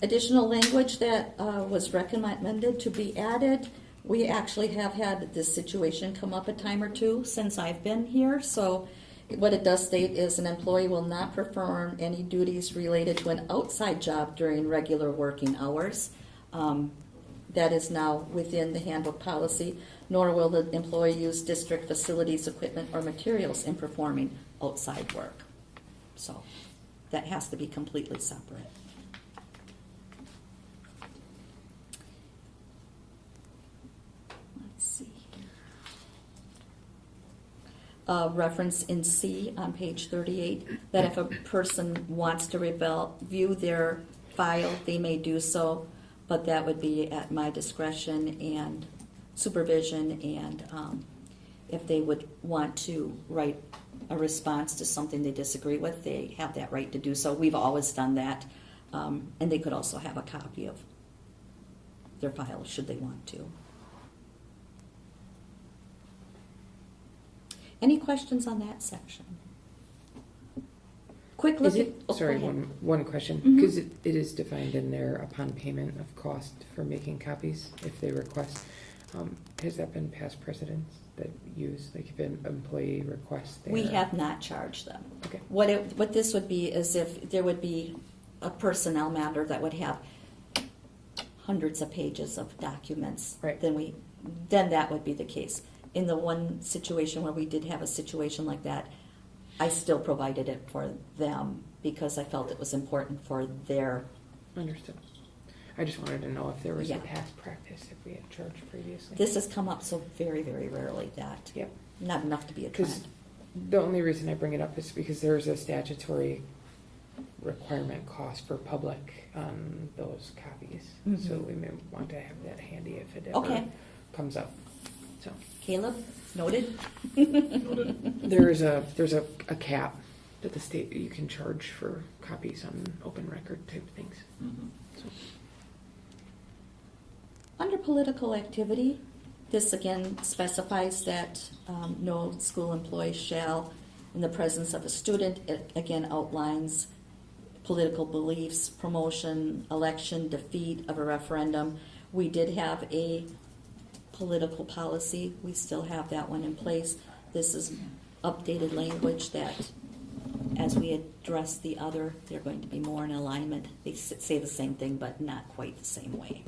additional language that was recommended to be added. We actually have had this situation come up a time or two since I've been here. So what it does state is an employee will not perform any duties related to an outside job during regular working hours. That is now within the handbook policy, nor will the employee use district facilities, equipment, or materials in performing outside work. So that has to be completely separate. Let's see here. Reference in C on page 38, that if a person wants to view their file, they may do so, but that would be at my discretion and supervision, and if they would want to write a response to something they disagree with, they have that right to do so. We've always done that. And they could also have a copy of their file should they want to. Any questions on that section? Quick look Is at. it, oh, go sorry, ahead. one question, Mhm. because it is defined in there upon payment of cost for making copies if they request. Has that been past precedents that use, like if an employee requests their? We have not charged them. Okay. What this would be is if there would be a personnel matter that would have hundreds of pages of documents. Right. Then that would be the case. In the one situation where we did have a situation like that, I still provided it for them because I felt it was important for their. Understood. I just wanted to know if there was a Yeah. past practice, if we had charged previously. This has come up so very, very rarely that Yep. not enough to be a Because trend. the only reason I bring it up is because there's a statutory requirement cost for public on those copies. Mhm. So we may want to have that handy if it Okay. ever comes up. So Caleb, noted. there's a cap that the state, you can charge for copies on open record type things. So, Under political activity, this again specifies that no school employee shall, in the presence of a student, it again outlines political beliefs, promotion, election, defeat of a referendum. We did have a political policy. We still have that one in place. This is updated language that, as we address the other, they're going to be more in alignment. They say the same thing, but not quite the same way.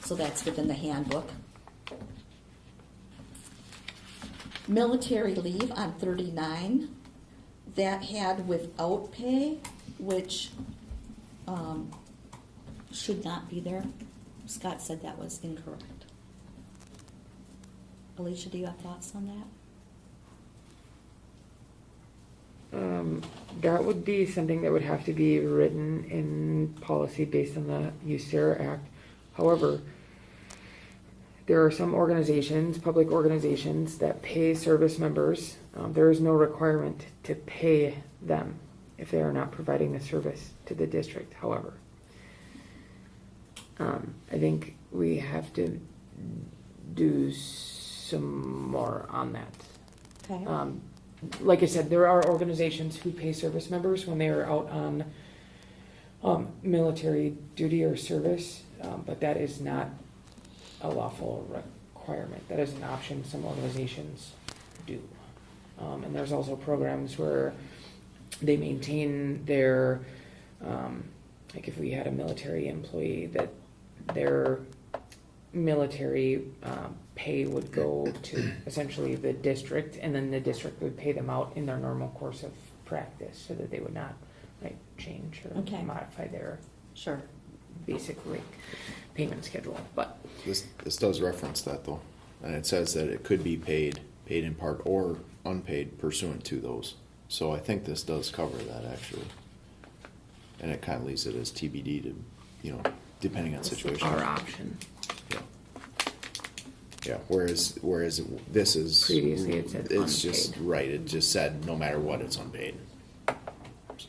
So that's within the handbook. Military leave on 39, that had without pay, which should not be there. Scott said that was incorrect. Alicia, do you have thoughts on that? that would be something that would have to be written in policy based on the USERA Act. However, there are some organizations, public organizations, that pay service members. There is no requirement to pay them if they are not providing the service to the district, however. I think we have to do some more on that. Okay. Like I said, there are organizations who pay service members when they are out on military duty or service, but that is not a lawful requirement. That is an option some organizations do. And there's also programs where they maintain their, like if we had a military employee, that their military pay would go to essentially the district, and then the district would pay them out in their normal course of practice so that they would not change or Okay. modify their Sure. basic payment schedule. But This does reference that though, and it says that it could be paid in part or unpaid pursuant to those. So I think this does cover that actually. And it kind of leaves it as TBD to, depending on situation. our option. Yeah. Yeah, whereas this is. Previously it said It's just, unpaid. right, it just said no matter what, it's unpaid. So.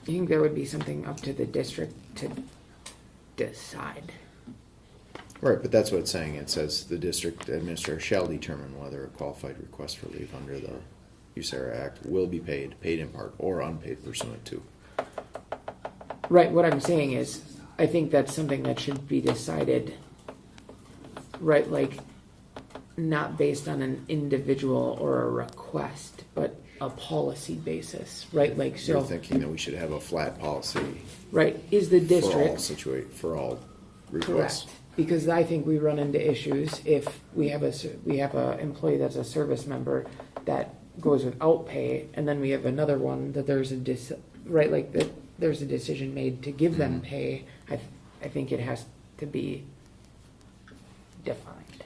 I think that would be something up to the district to decide. Right, but that's what it's saying. It says the district administrator shall determine whether a qualified request for leave under the USERA Act will be paid in part, or unpaid pursuant to. Right, what I'm saying is, I think that's something that should be decided, right, like, not based on an individual or a request, but a policy basis, right, like, so. You're thinking that we should have a flat policy Right, is the for all district. for all requests. Correct, because I think we run into issues if we have a employee that's a service member that goes without pay, and then we have another one that there's there's a decision made to give them pay. I think it has to be defined.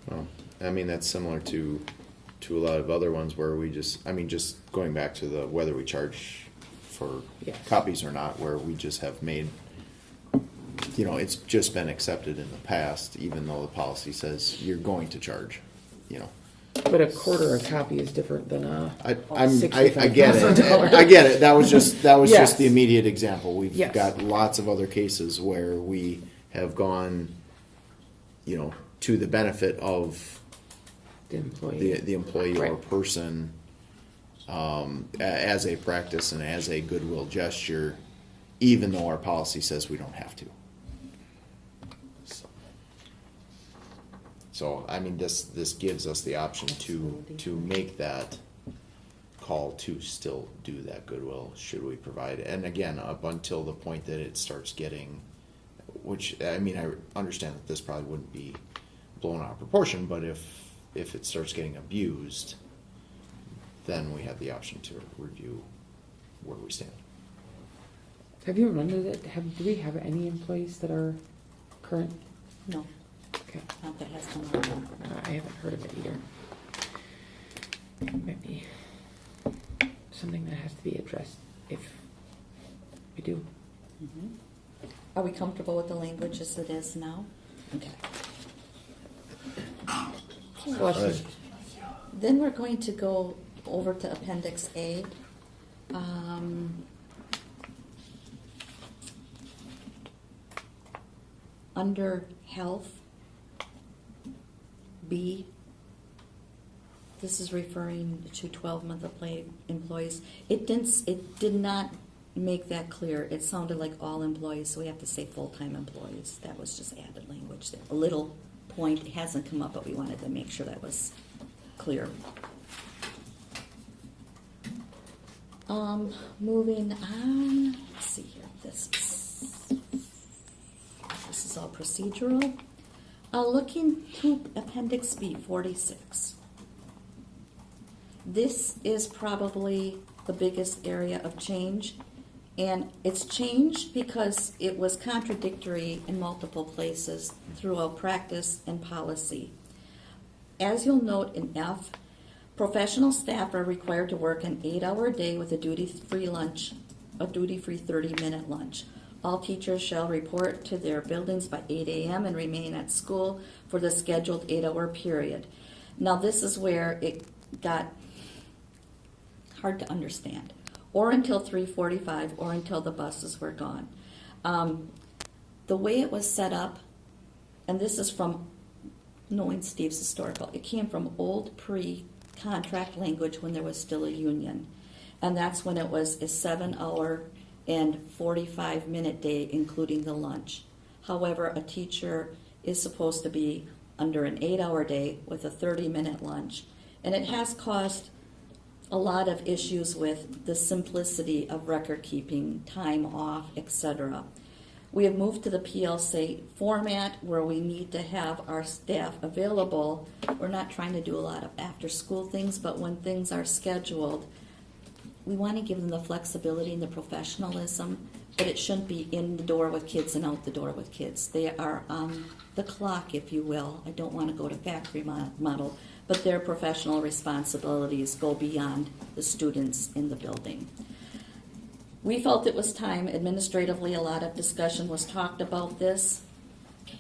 Well, I mean, that's similar to a lot of other ones where we just going back to the whether we charge for Yes. copies or not, where we just have made, it's just been accepted in the past, even though the policy says you're going to charge, But a quarter a copy is different than a. I $65,000. get it. I get it. That was just Yes. just the immediate example. We've Yes. got lots of other cases where we have gone, to the benefit of The employee. the employee or Right. person, as a practice and as a goodwill gesture, even though our policy says we don't have to. So I mean, this gives us the option to make that call to still do that goodwill, should we provide it. And again, up until the point that it starts getting, which, I mean, I understand that this probably wouldn't be blown out of proportion, but if it starts getting abused, then we have the option to review where we stand. Have you run into that? Do we have any employees that are current? No, Okay. not that has come up. I haven't heard of it either. It might be something that has to be addressed if we do. Mhm. Are we comfortable with the language as it is now? Okay. Bless you. Right. Then we're going to go over to Appendix A. Under Health, B, this is referring to 12-month employees. It did not make that clear. It sounded like all employees, so we have to say full-time employees. That was just added language there. A little point, it hasn't come up, but we wanted to make sure that was clear. Moving on, let's see here, this is all procedural. Looking to Appendix B, 46. This is probably the biggest area of change, and it's changed because it was contradictory in multiple places throughout practice and policy. As you'll note in F, professional staff are required to work an 8-hour day with a duty-free 30-minute lunch. All teachers shall report to their buildings by 8 a.m. and remain at school for the scheduled 8-hour period. Now this is where it got hard to understand. Or until 3:45, or until the buses were gone. The way it was set up, and this is from knowing Steve's historical, it came from old pre-contract language when there was still a union. And that's when it was a 7-hour and 45-minute day, including the lunch. However, a teacher is supposed to be under an 8-hour day with a 30-minute lunch. And it has caused a lot of issues with the simplicity of record keeping, time off, etc. We have moved to the PLC format where we need to have our staff available. We're not trying to do a lot of after-school things, but when things are scheduled, we want to give them the flexibility and the professionalism, but it shouldn't be in the door with kids and out the door with kids. They are on the clock, if you will. I don't want to go to factory model, but their professional responsibilities go beyond the students in the building. We felt it was time, administratively, a lot of discussion was talked about this,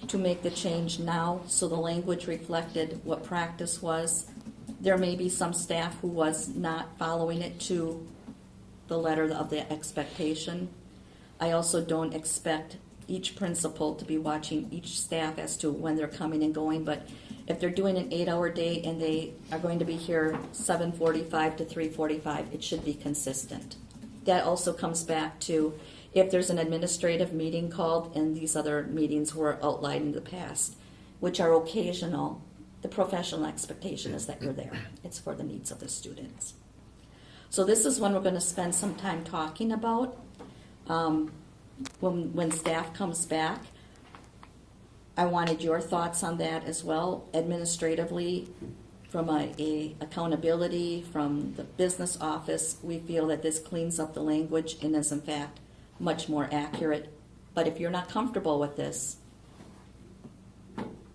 to make the change now so the language reflected what practice was. There may be some staff who was not following it to the letter of the expectation. I also don't expect each principal to be watching each staff as to when they're coming and going, but if they're doing an 8-hour day and they are going to be here 7:45 to 3:45, it should be consistent. That also comes back to if there's an administrative meeting called, and these other meetings were outlined in the past, which are occasional, the professional expectation is that you're there. It's for the needs of the students. So this is one we're going to spend some time talking about when staff comes back. I wanted your thoughts on that as well, administratively, from a accountability, from the business office. We feel that this cleans up the language and is in fact much more accurate. But if you're not comfortable with this,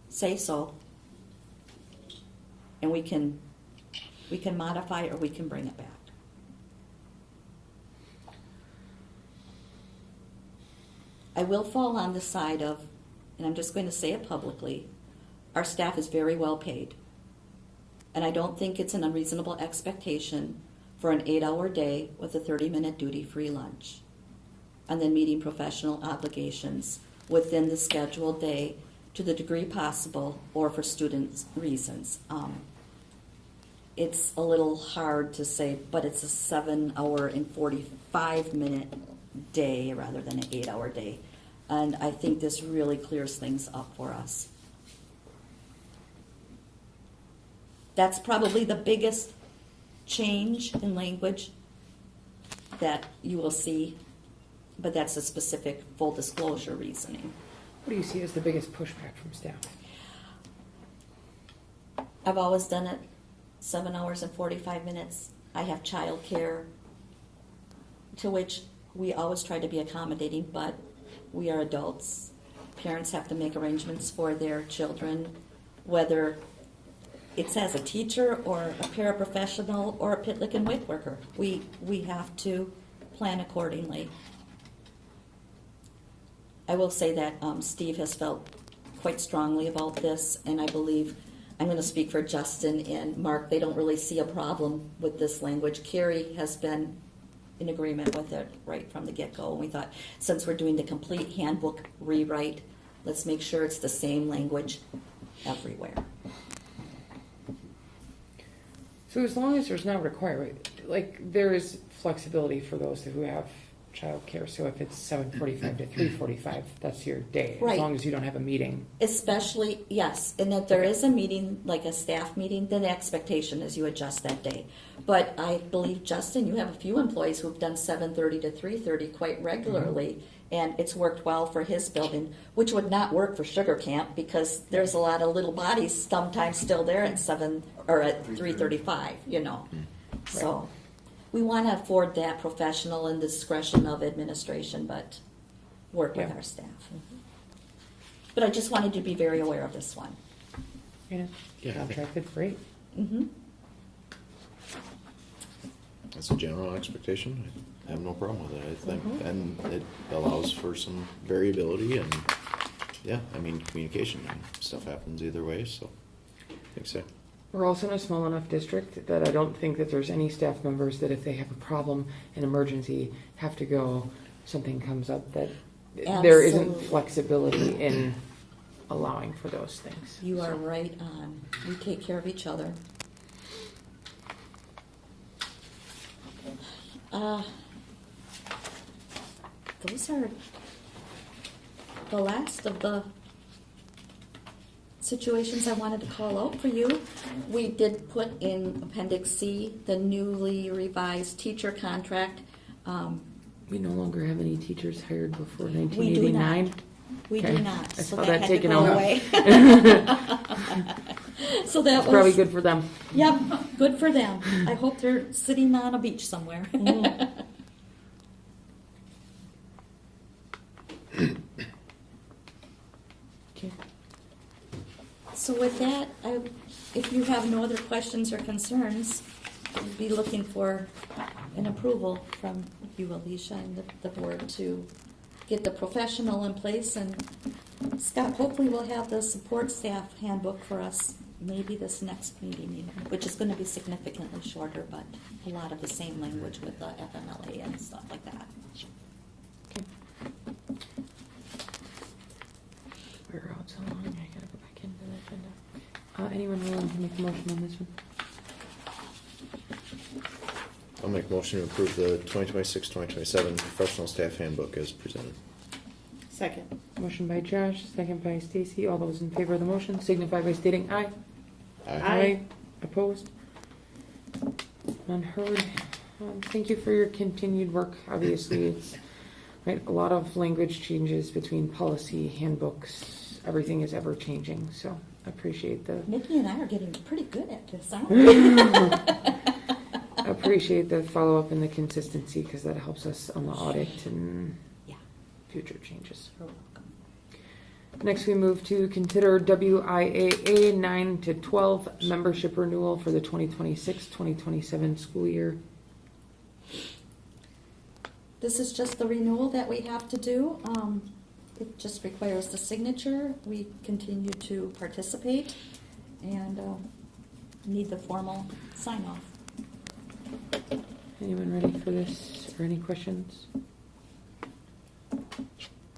say so. And we can modify or we can bring it back. I will fall on the side of, and I'm just going to say it publicly, our staff is very well paid. And I don't think it's an unreasonable expectation for an 8-hour day with a 30-minute duty-free lunch. And then meeting professional obligations within the scheduled day to the degree possible or for students' reasons. It's a little hard to say, but it's a 7-hour and 45-minute day rather than an 8-hour day. And I think this really clears things up for us. That's probably the biggest change in language that you will see, but that's a specific full disclosure reasoning. What do you see as the biggest pushback from staff? I've always done it 7 hours and 45 minutes. I have childcare, to which we always try to be accommodating, but we are adults. Parents have to make arrangements for their children, whether it's as a teacher or a paraprofessional or a Pitlick and WIC worker. We have to plan accordingly. I will say that Steve has felt quite strongly about this, and I believe, I'm going to speak for Justin and Mark, they don't really see a problem with this language. Carrie has been in agreement with it right from the get-go, and we thought, since we're doing the complete handbook rewrite, let's make sure it's the same language everywhere. So as long as there's not requirement, like there is flexibility for those who have childcare. So if it's 7:45 to 3:45, that's your day. Right. As long as you don't have a meeting. Especially, yes, and if there is a meeting, like a staff meeting, then the expectation is you adjust that day. But I believe, Justin, you have a few employees who've done 7:30 to 3:30 quite regularly, and it's worked well for his building, which would not work for Sugar Camp because there's a lot of little bodies sometimes still there at 7 or at 3:35, you know. So we want to afford that professional and discretion of administration, but work with Yeah. our staff. But I just wanted to be very aware of this one. Yeah. Contracted, great. Mm-hmm. That's a general expectation. I have no problem with it, I think. And it allows for some variability and, yeah, I mean, communication and stuff happens either way, so I think so. We're also in a small enough district that I don't think that there's any staff members that if they have a problem, an emergency, have to go, something comes up, that there isn't Absolutely. flexibility in allowing for those things. You are right on. We take care of each other. Those are the last of the situations I wanted to call out for you. We did put in Appendix C, the newly revised teacher contract. We no longer have any teachers hired before We do 1989. not. We Okay. do not. I So saw that that had to taken go out. away. So that It's was probably good for them. Yep, good for them. I hope they're sitting on a beach somewhere. Okay. So with that, if you have no other questions or concerns, I'd be looking for an approval from you, Alicia, and the board to get the professional in place. And Scott, hopefully we'll have the support staff handbook for us maybe this next meeting, which is going to be significantly shorter, but a lot of the same language with the FMLA and stuff like that. Okay. We're out so long, I gotta go back into the agenda. Anyone willing to make a motion on this one? I'll make a motion to approve the 2026-2027 professional staff handbook as presented. Second. Motion by Josh, second by Stacy. All those in favor of the motion signify by stating aye. Aye. Opposed? None heard. Thank you for your continued work. Obviously, it's right, a lot of language changes between policy, handbooks. Everything is ever changing, so I appreciate the Nikki and I are getting pretty good at this, aren't we? appreciate the follow up and the consistency because that helps us on the audit and Yeah, future changes. you're welcome. Next, we move to consider WIAA 9 to 12 membership renewal for the 2026-2027 school year. This is just the renewal that we have to do. It just requires the signature. We continue to participate, and need the formal sign off. Anyone ready for this or any questions?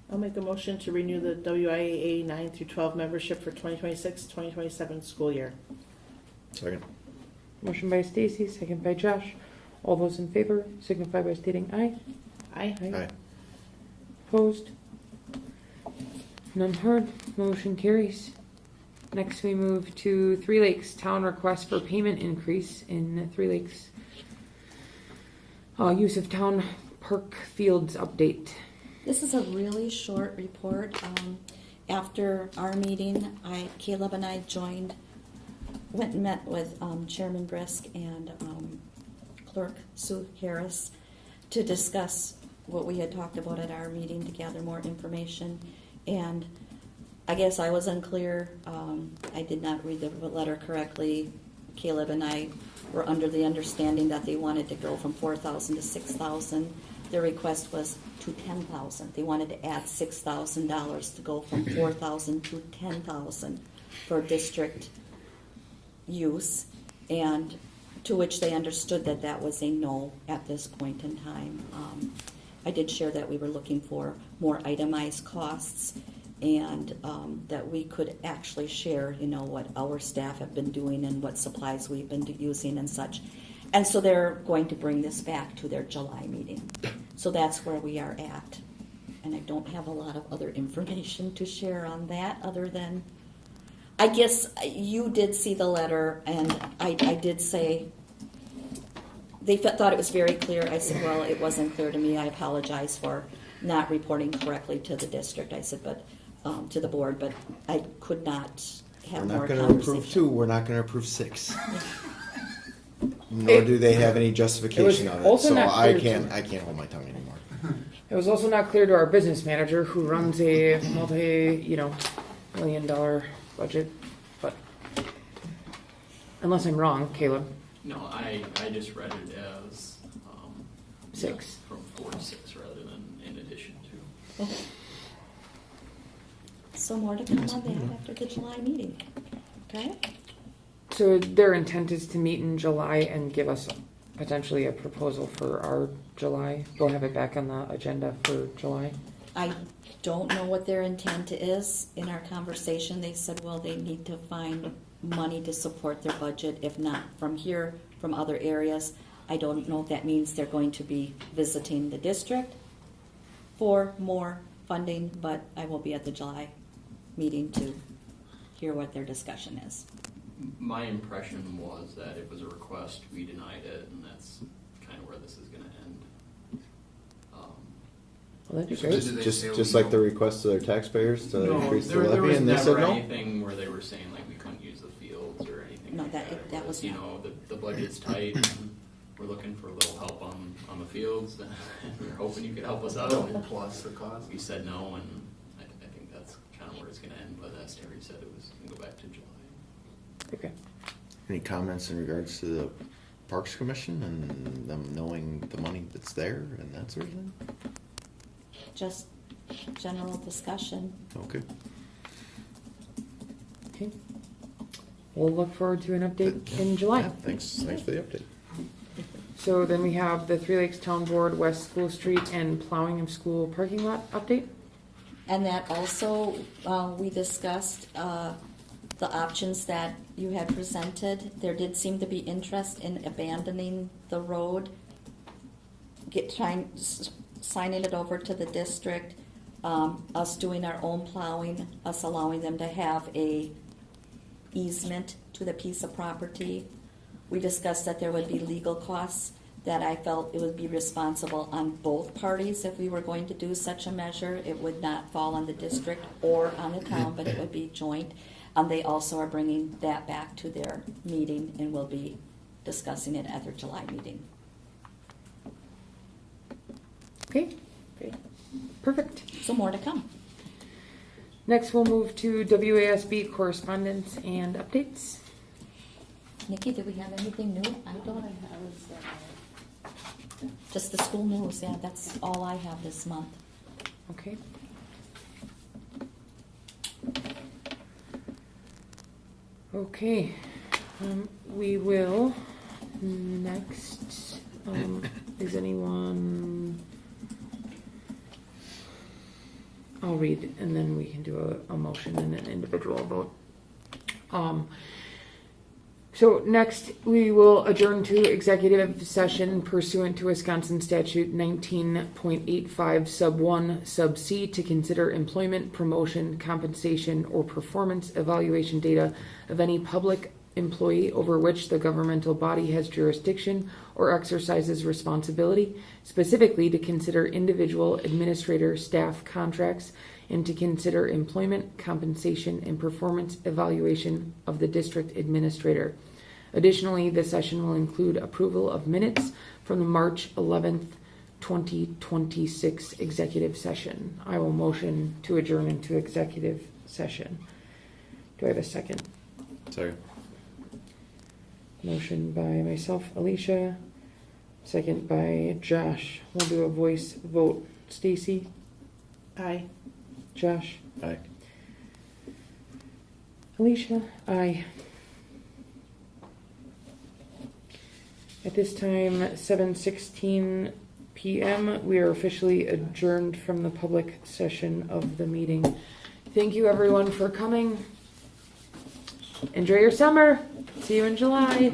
I'll make a motion to renew the WIAA 9 through 12 membership for 2026-2027 school year. Second. Motion by Stacy, second by Josh. All those in favor signify by stating aye. Aye. Aye. Opposed? None heard. Motion carries. Next, we move to Three Lakes Town request for payment increase in Three Lakes. Use of town park fields update. This is a really short report. After our meeting, Caleb and I went and met with Chairman Brisk and Clerk Sue Harris to discuss what we had talked about at our meeting to gather more information. And I guess I was unclear. I did not read the letter correctly. Caleb and I were under the understanding that they wanted to go from 4,000 to 6,000. Their request was to 10,000. They wanted to add $6,000 to go from 4,000 to 10,000 for district use, and to which they understood that that was a no at this point in time. I did share that we were looking for more itemized costs, and that we could actually share, what our staff have been doing and what supplies we've been using and such. And so they're going to bring this back to their July meeting. So that's where we are at. And I don't have a lot of other information to share on that other than, I guess you did see the letter, and I did say, they thought it was very clear. I said, well, it wasn't clear to me. I apologize for not reporting correctly to the district. I said, but to the board, but I could not have We're more not gonna conversation. approve 2, we're not gonna approve 6. Nor do they have any justification on it, also so not I clear to can't, me. I can't hold my tongue anymore. It was also not clear to our business manager who runs a multi-million-dollar budget, but unless I'm wrong, Caleb. No, I just read it as 6. from 4 to 6 rather than in addition to. Okay. So more to come on that after the July meeting. Okay? So their intent is to meet in July and give us potentially a proposal for our July. We'll have it back on the agenda for July. I don't know what their intent is. In our conversation, they said, well, they need to find money to support their budget, if not from here, from other areas. I don't know if that means they're going to be visiting the district for more funding, but I will be at the July meeting to hear what their discussion is. My impression was that it was a request, we denied it, and that's kind of where this is going to end. Well, that'd be So great. did they Just, say just we like the request of their taxpayers to No, increase the there levy, was and they never said no? anything where they were saying like we couldn't use the fields or anything No, like that- that. that was You not- know, the budget's tight, and we're looking for a little help on the fields, and we're hoping you could help us out. Double plus the cost. We said no, and I think that's kind of where it's going to end, but as Terry said, it was going to go back to July. Okay. Any comments in regards to the Parks Commission and them knowing the money that's there and that sort of thing? Just general discussion. Okay. Okay. We'll look forward to an update in July. Yeah, thanks for the update. So then we have the Three Lakes Town Board, West School Street, and plowing of school parking lot update. And that also, we discussed the options that you had presented. There did seem to be interest in abandoning the road, signing it over to the district, us doing our own plowing, us allowing them to have a easement to the piece of property. We discussed that there would be legal costs, that I felt it would be responsible on both parties if we were going to do such a measure. It would not fall on the district or on the town, but it would be joint. They also are bringing that back to their meeting, and we'll be discussing it at their July meeting. Okay. Great. Perfect. So more to come. Next, we'll move to WASB correspondence and updates. Nikki, do we have anything new? I don't. Just the school news, yeah, that's all I have this month. Okay. Okay. We will next, is anyone, I'll read and then we can do a motion and an individual vote. So next, we will adjourn to executive session pursuant to Wisconsin statute 19.85 sub 1 sub C to consider employment, promotion, compensation, or performance evaluation data of any public employee over which the governmental body has jurisdiction or exercises responsibility, specifically to consider individual administrator staff contracts and to consider employment, compensation, and performance evaluation of the district administrator. Additionally, the session will include approval of minutes from the March 11th, 2026 executive session. I will motion to adjourn into executive session. Do I have a second? Sorry. Motion by myself, Alicia. Second by Josh. We'll do a voice vote. Stacy? Aye. Josh? Aye. Alicia? Aye. At this time, 7:16 p.m., we are officially adjourned from the public session of the meeting. Thank you everyone for coming. Enjoy your summer. See you in July.